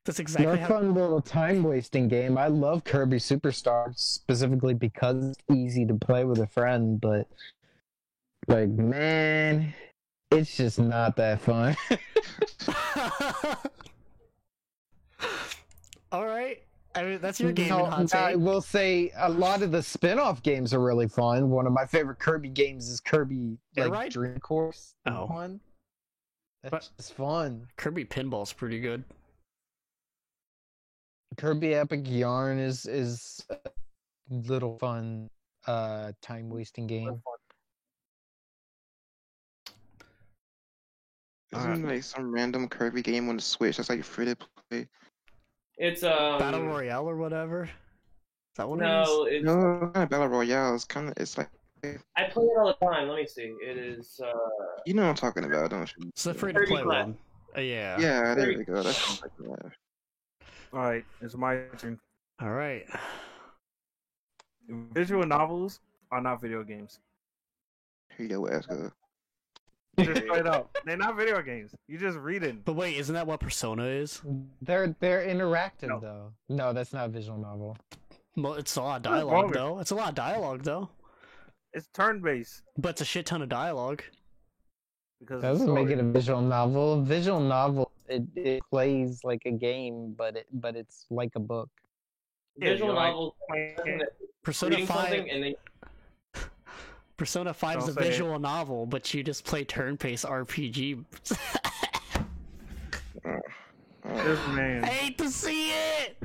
That's exactly They're a how. fun little time wasting game. I love Kirby Superstar specifically because it's easy to play with a friend, but like man, it's just not that fun. All right. I mean, that's your gaming No, hot I take. will say a lot of the spin-off games are really fun. One of my favorite Kirby games is Kirby Air like Ride? Dream Course. Oh. One. That's But- just fun. Kirby Pinball's pretty good. Kirby Epic Yarn is a little fun time wasting game. Isn't like some random Kirby game on the Switch that's like free to play? It's Battle Royale or whatever. Is that what no, it is? it's No, not Battle Royale. It's kind of like I play it all the time. Let me see. It is you know what I'm talking about, don't you? It's a free to Kirby play Clash. one. Yeah. Yeah, there we go. That's something like that. All right, it's my turn. All right. Visual novels are not video games. Here you go, Asco. Just straight up, they're not video games. You just reading. But wait, isn't that what Persona is? They're interactive No. though. No, that's not a visual novel. Well, it's a lot of What's wrong dialogue with- though. It's a lot of dialogue though. It's turn based But it's a shit ton of dialogue. because That doesn't make it a visual novel. A visual novel it plays like a game, but it's like a book. Yeah, visual you're like novels. Persona Reading 5 something and then Persona 5 is a Don't say it. visual novel, but you just play turn-based RPG. This I man. hate to see it.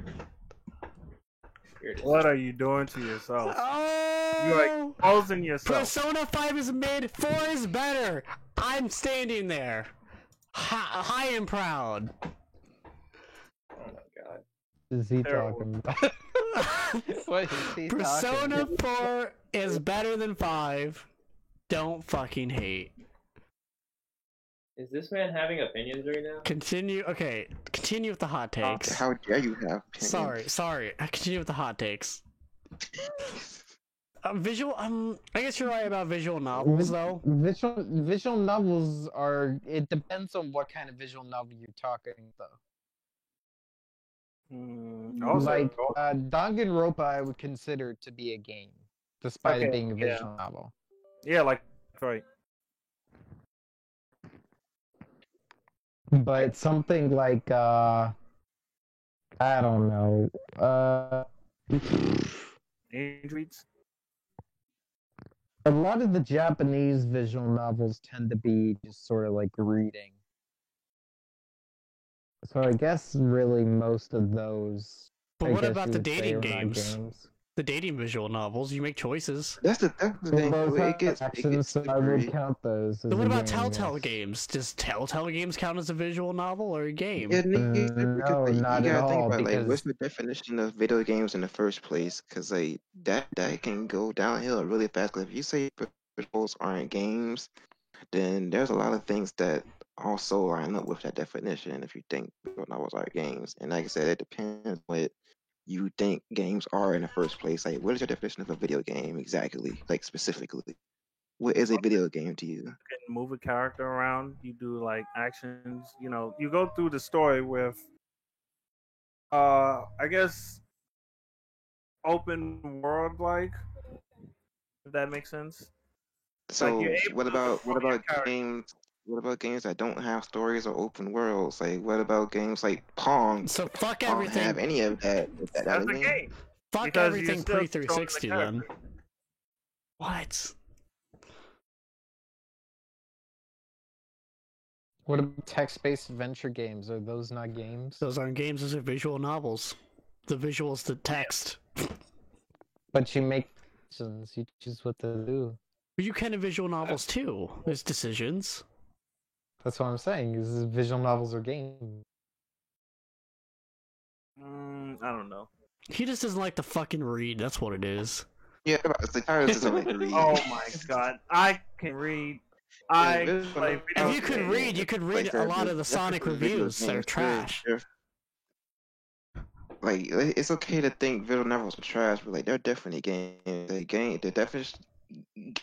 here it is. What are you doing to yourself? You're Oh, like posing yourself. Persona 5 is mid, 4 is better. I'm standing there, high and proud. Oh my god. What is he Terrible. talking about? What is he Persona talking 4 is better than 5. Don't fucking hate. Is this man having opinions right now? Continue. Okay, continue with the hot takes. How dare you have opinions? Sorry. Continue with the hot takes. Visual. I guess you're right about visual novels, though. Visual novels are. It depends on what kind of visual novel you're talking though. Also, Like Danganronpa, I would consider to be a game, despite it Okay, being a yeah. visual novel. yeah, like right. But something like I don't know. Retreats. A lot of the Japanese visual novels tend to be just sort of like reading. So I guess really most of those. But I what guess about you the would say dating are not games? The dating visual novels. You make choices. That's the thing. Those It are gets actions, so I slippery. would count those. As But what a about game, Telltale yes. games? Does Telltale games count as a visual novel or a game? Yeah, nigga, because, No, like, not you at gotta think all, about like what's because- the definition of video games in the first place? Because like that can go downhill really fast. 'Cause if you say visuals aren't games, then there's a lot of things that also line up with that definition. If you think visual novels are games, and like I said, it depends what you think games are in the first place. Like, what is your definition of a video game exactly? Like specifically, what is a video game to you? You can move a character around. You do like actions. You know, you go through the story with, I guess, open world like. If that makes sense. So you're able what to about control your character. games? What about games that don't have stories or open worlds? Like what about games like Pong? So fuck Don't have everything. any of that. Is that That's a a game? game. Fuck because you're everything still pre controlling the 360 then. character. What? What about text-based adventure games? Are those not games? Those aren't games. Those are visual novels. The visuals, the text. But you make decisions. You choose what to do. But you can in visual novels too. There's decisions. That's what I'm saying. Is visual novels are games. I don't know. He just doesn't like to fucking read. That's what it is. Yeah, it's like Tyrus doesn't like to read. Oh my god, I can read. I visual play novels- video If you could games. read, you could read a lot of the Sonic reviews. They're trash. Like it's okay to think visual novels are trash, but like they're definitely games. The definition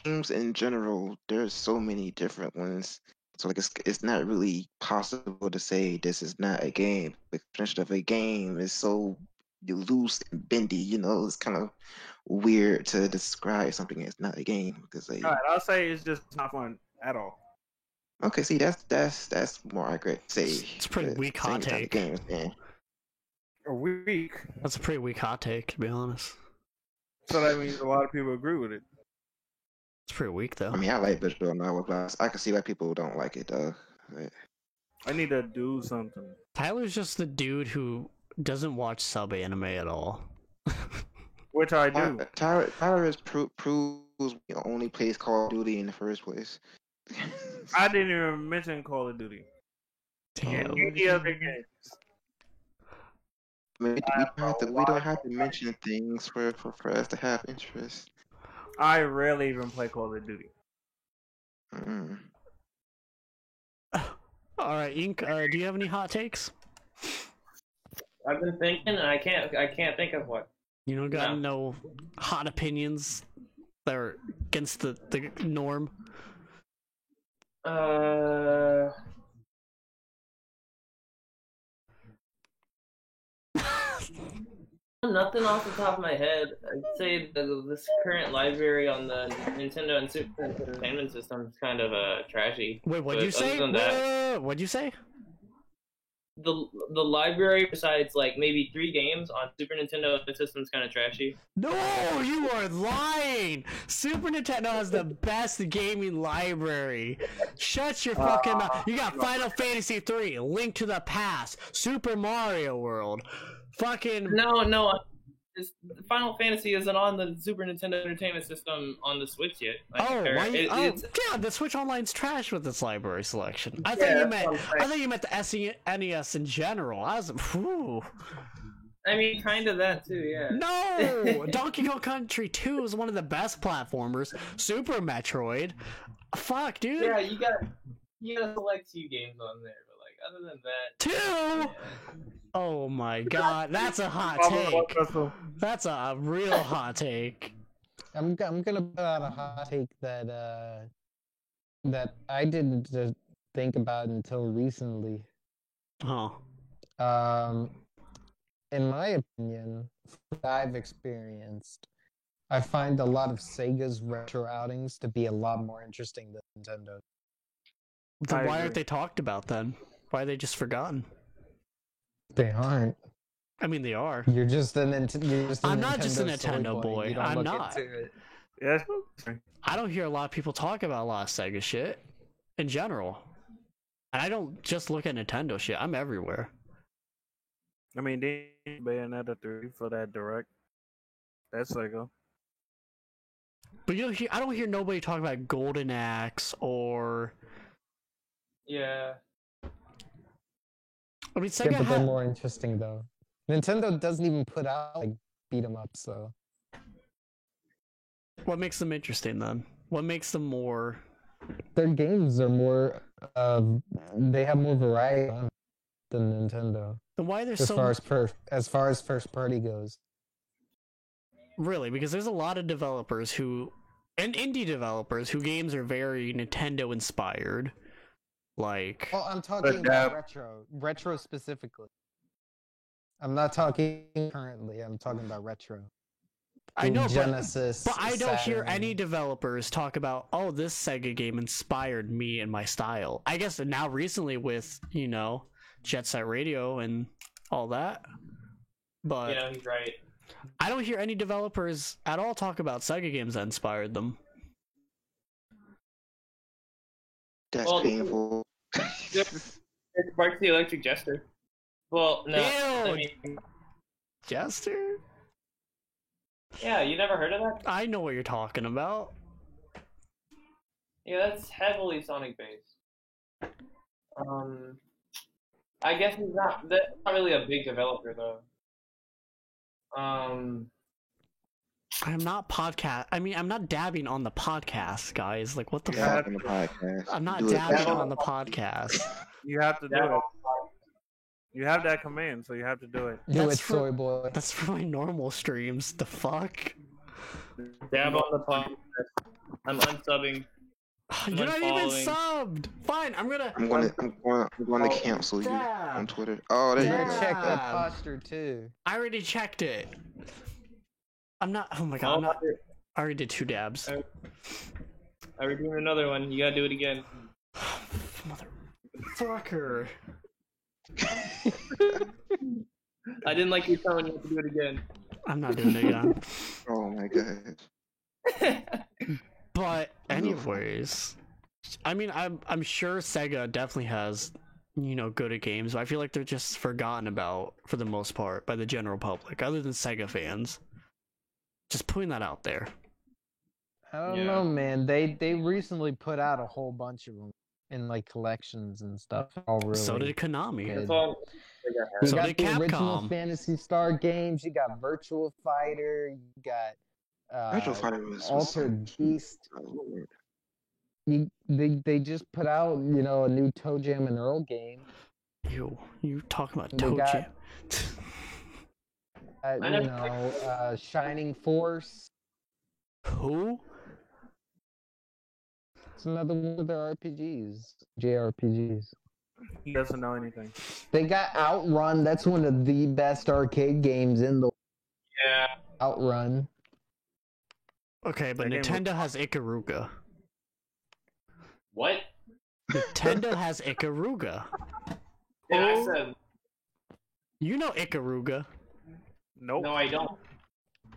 games in general. There's so many different ones. So like it's not really possible to say this is not a game. The definition of a game is so loose and bendy. It's kind of weird to describe something as not a game because All right, I'll say it's just not fun at all. Okay, see that's more accurate. Say It's a pretty weak hot take. Games, man. A week. That's a pretty weak hot take, to be honest. So that means a lot of people agree with it. It's pretty weak, though. I mean, I like visual novel, but I can see why people don't like it though. Right. I need to do something. Tyler's just the dude who doesn't watch sub anime at all. Which I do. Tyler is proves he only plays Call of Duty in the first place. I didn't even mention Call of Duty. Damn. Any other games. I mean, we don't have to mention things for us to have interest. I rarely even play Call of Duty. Mm. All right, Ink. Do you have any hot takes? I've been thinking, and I can't think of what. You don't got no hot opinions that are against the norm? Nothing off the top of my head. I'd say this current library on the Nintendo and Super Entertainment System is kind of trashy. Wait, what'd you say? What'd you say? The library, besides like maybe 3 games on Super Nintendo system, is kind of trashy. No, you are lying. Super Nintendo has the best gaming library. Shut your fucking mouth. You got Final Fantasy 3, Link to the Past, Super Mario World, fucking. No. Final Fantasy isn't on the Super Nintendo Entertainment System on the Switch yet. Yeah, the Switch Online's trash with its library selection. I thought you meant the SNES in general. I mean, kind of that too, yeah. No, Donkey Kong Country 2 is one of the best platformers. Super Metroid. Fuck, dude. Yeah, you gotta select 2 games on there, but like other than that. 2. Yeah. Oh my god, that's a hot take. That's a real hot take. I'm gonna put out a hot take that I didn't think about until recently. Huh. In my opinion, what I've experienced, I find a lot of Sega's retro outings to be a lot more interesting than Nintendo. Then why aren't they talked about then? Why are they just forgotten? They aren't. I mean, they are. You're just a Nintendo. I'm not just a Nintendo boy. I'm not. Yes. I don't hear a lot of people talk about a lot of Sega shit in general. And I don't just look at Nintendo shit. I'm everywhere. I mean, they Bayonetta 3 for that direct. That's Sega. But I don't hear nobody talk about Golden Axe or. Yeah. I mean, Sega but they're more interesting though. Nintendo doesn't even put out like beat 'em ups, so. What makes them interesting then? What makes them more? Their games are more. They have more variety on than Nintendo. Then why there's as far as first party goes? Really, because there's a lot of developers and indie developers whose games are very Nintendo inspired. Like, well, I'm talking about retro specifically. I'm not talking currently. I'm talking about retro. I know, Genesis, but I don't hear Saturn. any developers talk about, oh, this Sega game inspired me and my style. I guess now recently with Jet Set Radio and all that, but yeah, he's right. I don't hear any developers at all talk about Sega games that inspired them. That's painful. It's Barks the Electric Jester. Well, no. Ew. I mean, Jester? Yeah, you never heard of that? I know what you're talking about. Yeah, that's heavily Sonic based. I guess that's not really a big developer though. I'm not I'm not dabbing on the podcast, guys. Like, what the fuck? On the podcast. I'm not dabbing on the podcast. You have to do it. You have that command, so you have to do it. Do it, soy boy. That's for my normal streams. The fuck? Dab on the podcast. I'm unsubbing. You're not even unfollowing. subbed. Fine, I'm going to cancel you Dab. on Twitter. Oh, there You you gotta go. check the Damn. posture too. I already checked it. I'm not. Oh my god. I'm not, I already did 2 dabs. I would do another one. You gotta do it again. Motherfucker. I didn't like you telling you to do it again. I'm not doing it again. Oh my god. But anyways, I mean, I'm sure Sega definitely has, good at games, but I feel like they're just forgotten about for the most part by the general public, other than Sega fans. Just putting that out there. I don't Yeah. know, man. They recently put out a whole bunch of them in like collections and stuff. All really. So did Konami. good. That's all. You So got did the original Capcom. Phantasy Star games. You got Virtual Fighter. You got Virtual Fighter was Altered Beast. Oh, Lord. They just put out a new Toe Jam and Earl game. You talking about They Toe got- Jam? Shining Force. Who? It's another one of their RPGs, JRPGs. He doesn't know anything. They got Outrun. That's one of the best arcade games in the Yeah. Outrun. Okay, but That game was- Nintendo has Ikaruga. What? Nintendo has Ikaruga. Yeah, I said You know Ikaruga. Nope. no. I don't.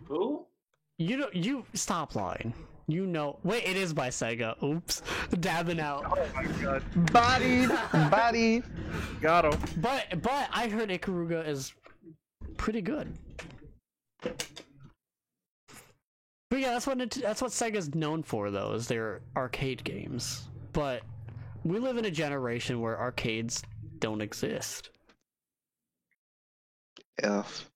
Who? You stop lying. Wait, it is by Sega. Oops. Dabbing out. Oh my god. Body. Got him. But I heard Ikaruga is pretty good. But yeah, that's what Sega's known for, though, is their arcade games. But we live in a generation where arcades don't exist. F.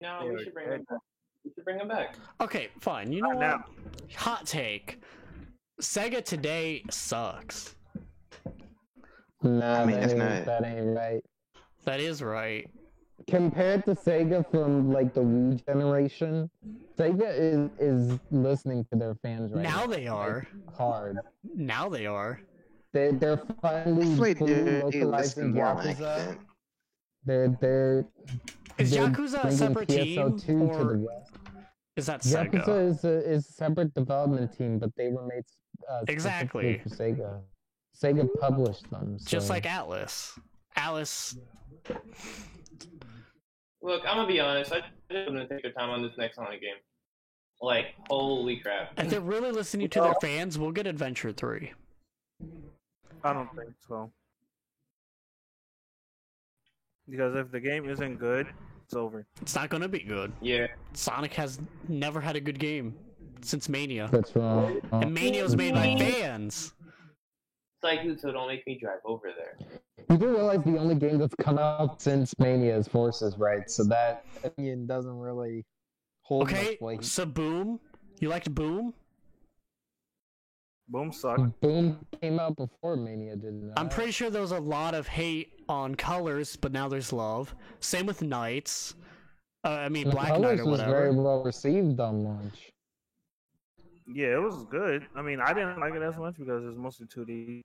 No, They we are should bring him dead. back. We should bring him back. Okay, fine. You know Not what? now. Hot take. Sega today sucks. Nah, I mean, that's not- that ain't right. That is right. Compared to Sega from like the Wii generation, Sega is listening to their fans right now. Now they are. Hard. Now they are. They're finally Wait, fully they listen localizing more like Yakuza. that. They're Is they're Yakuza a bringing separate team, PSO2 to the or West. is that Sega? Yakuza is a separate development team, but they were made Exactly. specifically for Sega. Sega published them. Just so- like Atlas. Alice. Look, I'm gonna be honest. I'm gonna take their time on this next Sonic game. Like, holy crap! If they're really listening to their fans, we'll get Adventure 3. I don't think so. Because if the game isn't good, it's over. It's not gonna be good. Yeah. Sonic has never had a good game since Mania. That's wrong. And Mania was made by fans. It's like, so don't make me drive over there. You do realize the only game that's come out since Mania is Forces, right? So that opinion doesn't really hold Okay, much weight. so Boom. You liked Boom? Boom sucked. Boom came out before Mania did not. I'm pretty sure there was a lot of hate on Colors, but now there's love. Same with Knights. I mean, Black Knight Colors or was whatever. very well received on launch. Yeah, it was good. I mean, I didn't like it as much because it was mostly 2D,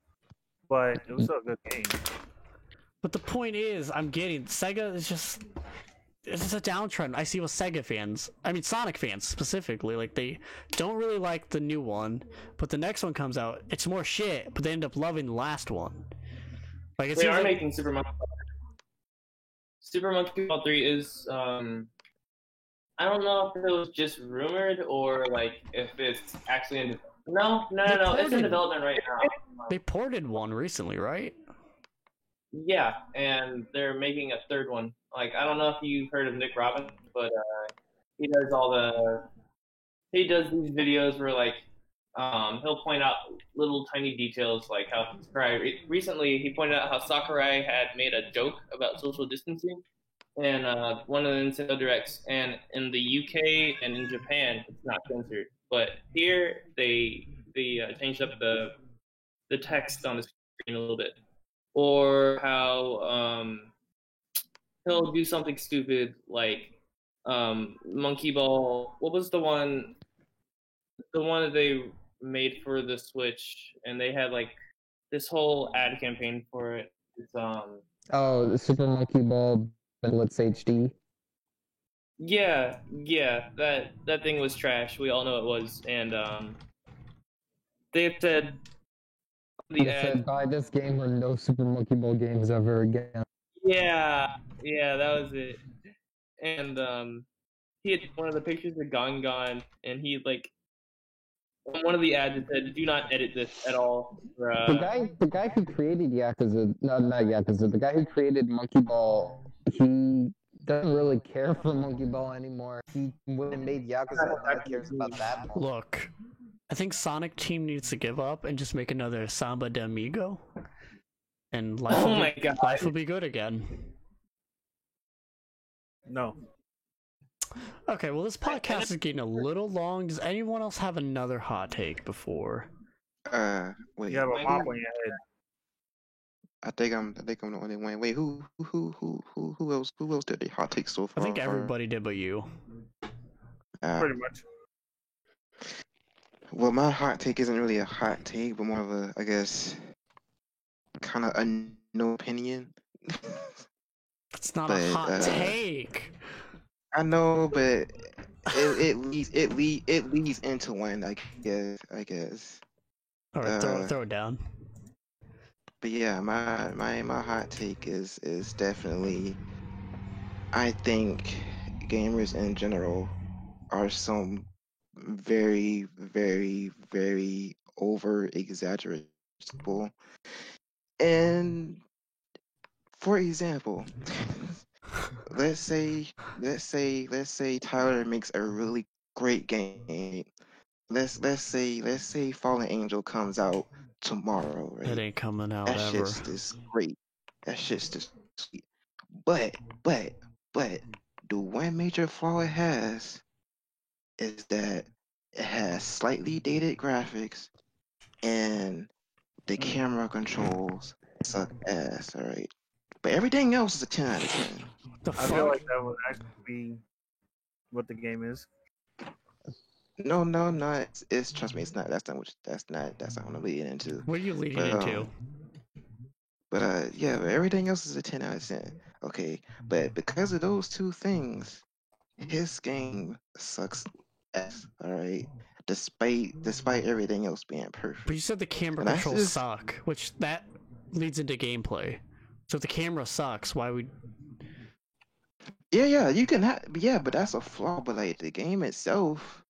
but it was still a good game. But the point is, I'm getting Sega is just it's a downtrend. I see with Sega fans, I mean Sonic fans specifically, like they don't really like the new one, but the next one comes out, it's more shit, but they end up loving the last one. Like it They seems are like, making Super Monkey Ball. Super Monkey Ball 3 is I don't know if it was just rumored or like if it's actually in. No. It's in development right now. they ported one recently, right? Yeah, and they're making a third one. Like, I don't know if you've heard of Nick Robbins, but he does these videos where like he'll point out little tiny details like how recently he pointed out how Sakurai had made a joke about social distancing in one of the Nintendo Directs, and in the UK and in Japan it's not censored, but here they changed up the text on the screen a little bit. Or how he'll do something stupid like Monkey Ball. What was the one that they made for the Switch, and they had like this whole ad campaign for it. It's Oh, the Super Monkey Ball Blitz HD. yeah, that thing was trash. We all know it was, and they said the It ad. said, buy this game or no Super Monkey Ball games ever again. Yeah, that was it. And he had one of the pictures of Gongon, and he like on one of the ads it said, "Do not edit this at all." The guy who created Yakuza, not Yakuza, the guy who created Monkey Ball, he doesn't really care for Monkey Ball anymore. He went and made Yakuza and now he cares about that more. Look, I think Sonic Team needs to give up and just make another Samba de Amigo, and life will be good again. No. Okay, well, this podcast is getting a little long. Does anyone else have another hot take before? Wait. You have a mop on your head. I think I'm the only one. Wait, who else did the hot take so I far? think everybody did but you. Pretty much. Well, my hot take isn't really a hot take, but more of a, I guess, kind of a no opinion. It's not a hot take. I know, but it leads into one. I guess. All right, throw it down. But yeah, my hot take is definitely, I think gamers in general are some very, very, very over exaggerated people. And for example, let's say Tyler makes a really great game. Let's say Fallen Angel comes out tomorrow, right? It ain't coming out That ever. shit's just great. That shit's just sweet. But the one major flaw it has is that it has slightly dated graphics and the camera controls suck ass, alright? But everything else is a 10 out of 10. The I feel fuck? like that would actually be what the game is. No, it's trust me, it's not. That's not what I'm leading into. What are you leading into? But yeah, but everything else is a 10 out of 10. Okay, but because of those two things, his game sucks ass. All right, despite everything else being perfect. But you said the camera And that's controls just- suck, which that leads into gameplay. So if the camera sucks, why would? Yeah, you can have. Yeah, but that's a flaw. But like the game itself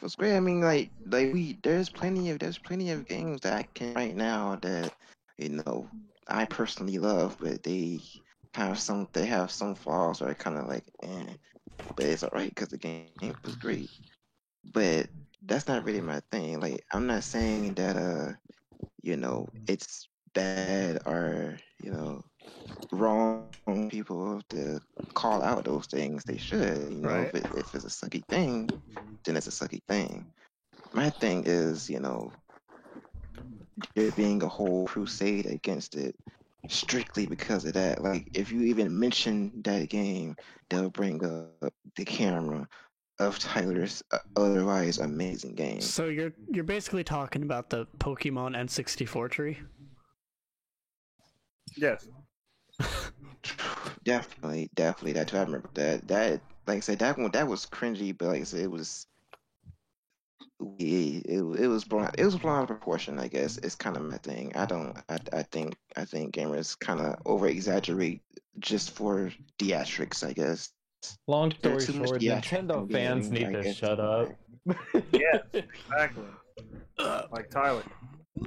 is great. I mean, there's plenty of games that I can right now that I personally love, but they have some flaws that are kind of like, but it's alright because the game was great. But that's not really my thing. Like, I'm not saying that it's bad or wrong people to call out those things. They should, Right. if it's a sucky thing, then it's a sucky thing. My thing is, there being a whole crusade against it strictly because of that. Like, if you even mention that game, they'll bring up the camera of Tyler's otherwise amazing game. So you're basically talking about the Pokemon N64 tree. Yes. Definitely that too. I remember that like I said, that was cringy, but like I said, it was blown out of proportion. I guess it's kind of my thing. I think gamers kind of over exaggerate just for theatrics, I guess. Long story Too much short, theatrics Nintendo in fans gaming, need I to guess. shut up. Yes, exactly. Like Tyler.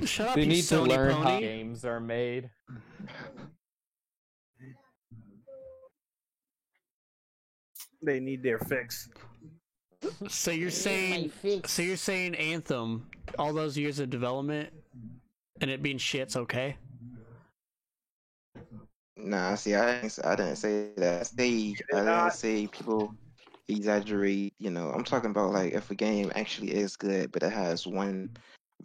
Shut up, They you need to Sony learn how pony. games are made. They need their fix. So you're saying Anthem, all those years of development, and it being shit's okay? Nah, see, I didn't say that. I didn't say people exaggerate. I'm talking about like if a game actually is good, but it has one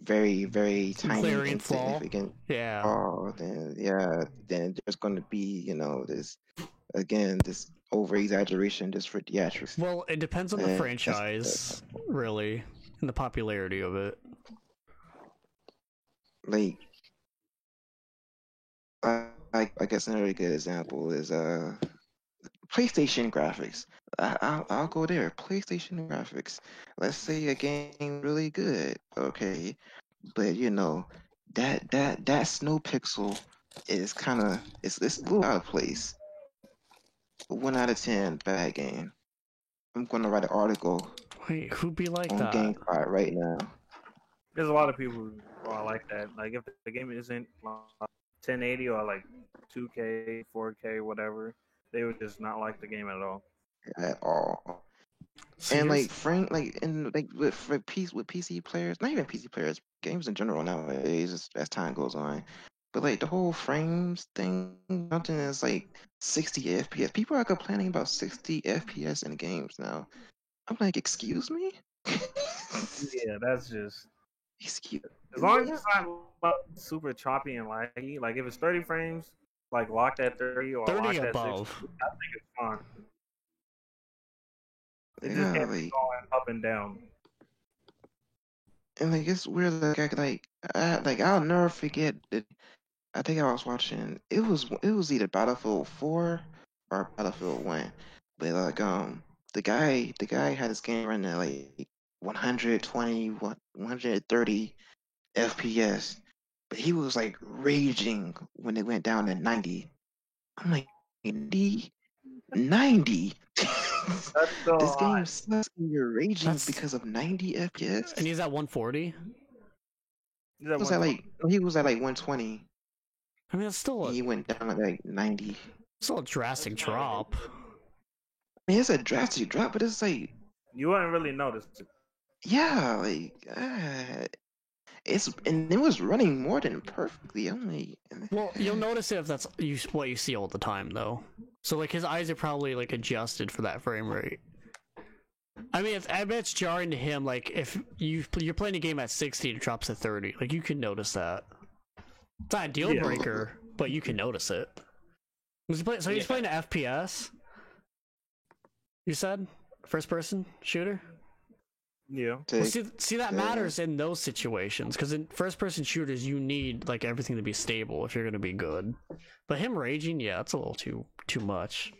very, very tiny Glaring flaw. insignificant Yeah. flaw, then there's going to be this over exaggeration just for theatrics. Well, it depends on the Yeah, franchise, really. and the popularity of it. Like, I guess another good example is PlayStation graphics. I'll go there. PlayStation graphics. Let's say a game really good, okay, but you know that snow pixel is kind of it's a little out of place. 1 out of 10 bad game. I'm gonna write an article Wait, who'd be like on that? GameSpot right now. There's a lot of people who are like that. Like if the game isn't 1080 or like 2K, 4K, whatever, they would just not like the game at all. At all. So And you're like Frank, like and like with PC players, not even PC players, games in general nowadays as time goes on. But like the whole frames thing, something is like 60 FPS. People are complaining about 60 FPS in games now. I'm like, excuse me? Yeah, that's just Excuse as long as it's not super choppy and laggy. Like if it's 30 frames, like locked at 30 or 30 locked at 60, above. I think it's fine. It just Yeah, can't be like going up and down. and like it's weird. Like I'll never forget that. I think I was watching. It was either Battlefield 4 or Battlefield 1, but like the guy had his game running at like 120, 130 FPS, but he was like raging when it went down to 90. I'm like 90. That's so This game hot. sucks and you're raging That's- because of 90 FPS. And he's at 140. Is that He was one at like 120. I mean, it's still And he a went down at like 90. drastic drop. I mean, it's a drastic drop, but it's like, You wouldn't really notice it. yeah, like, and it was running more than perfectly. I'm like, Well, you'll notice it if that's what you see all the time, though. So like his eyes are probably like adjusted for that frame rate. I mean, I bet it's jarring to him. Like if you're playing a game at 60 and it drops to 30, like you can notice that. It's not a deal Yeah. breaker, but you can notice it. He's playing an FPS. You said first person shooter. Yeah. Well, see that matters in those situations because in first person shooters you need like everything to be stable if you're gonna be good. But him raging, yeah, it's a little too much.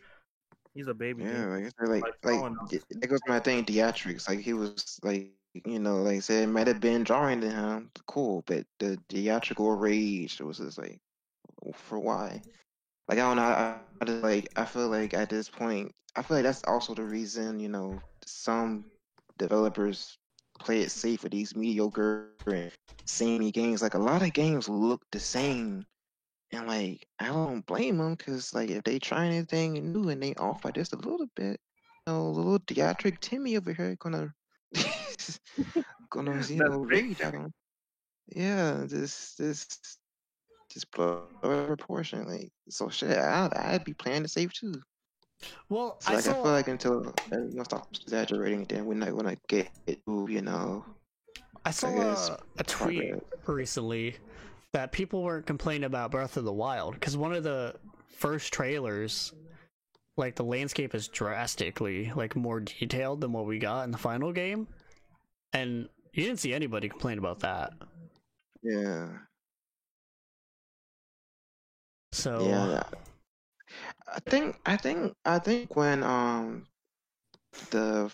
He's a baby. yeah, dude. like someone else. that goes my thing, theatrics. Like he was like, like I said, it might have been jarring to him, cool, but the theatrical rage was just like, for why? Like I don't know. I just like I feel like at this point, I feel like that's also the reason some developers play it safe with these mediocre and samey games. Like a lot of games look the same, and like I don't blame them because like if they try anything new and they off by just a little bit, little theatric Timmy over here gonna gonna That's rage at them. Yeah, just blow out of proportion. Like so, shit. I'd be playing it safe too. Well, So like I feel like until everyone stops exaggerating, then we're not gonna get it. I saw guess a tweet recently that people were complaining about Breath of the Wild because one of the first trailers, like the landscape is drastically like more detailed than what we got in the final game, and you didn't see anybody complain about that. Yeah. So Yeah. I think when the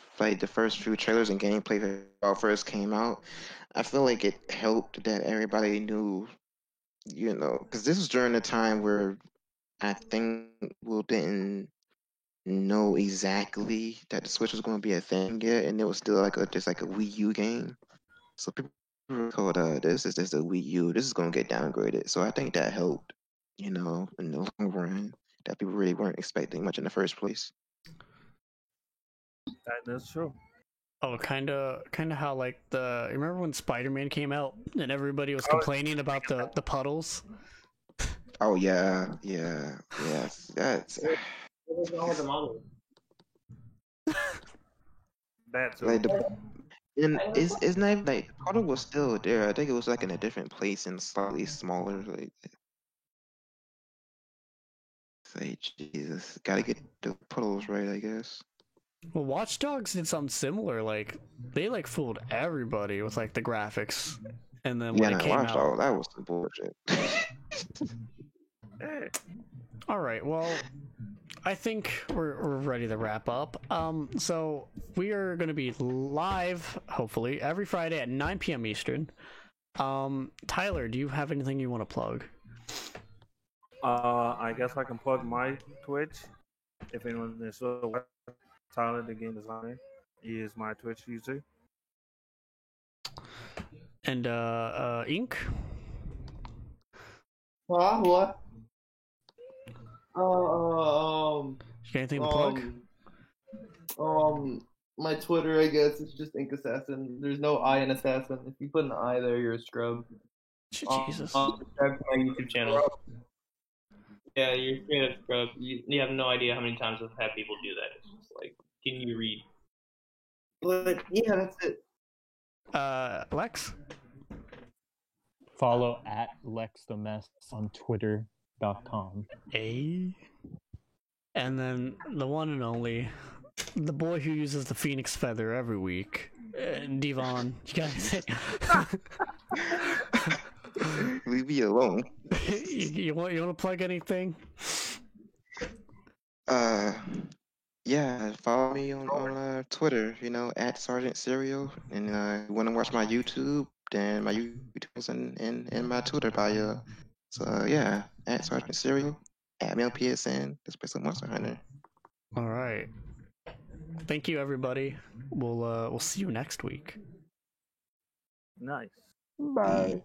first few trailers and gameplay first came out, I feel like it helped that everybody knew, because this was during the time where I think we didn't know exactly that the Switch was going to be a thing yet, and it was still just like a Wii U game. So people were told, this is just a Wii U. This is going to get downgraded. So I think that helped, in the long run, that people really weren't expecting much in the first place. That's true. oh, kind of how like remember when Spider-Man came out and everybody was complaining about the puddles? Oh yeah, that's What was wrong with the model? That too. like and it's not even, like Puddle was still there. I think it was like in a different place and slightly smaller. Say Jesus, gotta get the puddles right, I guess. Well, Watch Dogs did something similar. Like they like fooled everybody with like the graphics, and then when Yeah, it no, came Watch out, Dogs, that was some bullshit. all right. Well, I think we're ready to wrap up. So we are going to be live, hopefully, every Friday at 9 p.m. Eastern. Tyler, do you have anything you want to plug? I guess I can plug my Twitch. If anyone is still Tyler, the game designer, he is my Twitch user. And Ink. What? You got anything to plug? My Twitter, I guess, is just Ink Assassin. There's no I in Assassin. If you put an I there, you're a scrub. Jesus. Subscribe to my YouTube channel. Yeah, you're straight up scrub. You have no idea how many times I've had people do that. It's just like, can you read? But yeah, that's it. Lex. Follow at Lex the Mess on Twitter.com. And then the one and only, the boy who uses the Phoenix Feather every week, Devon. You got anything? Leave me alone. you want to plug anything? Yeah, follow me on Twitter, at Sergeant Serial. And you want to watch my YouTube, then my YouTube is in my Twitter bio. So yeah, at Sergeant Serial, at MLPSN, this person Monster Hunter. All right. Thank you, everybody. We'll see you next week. Nice. Bye.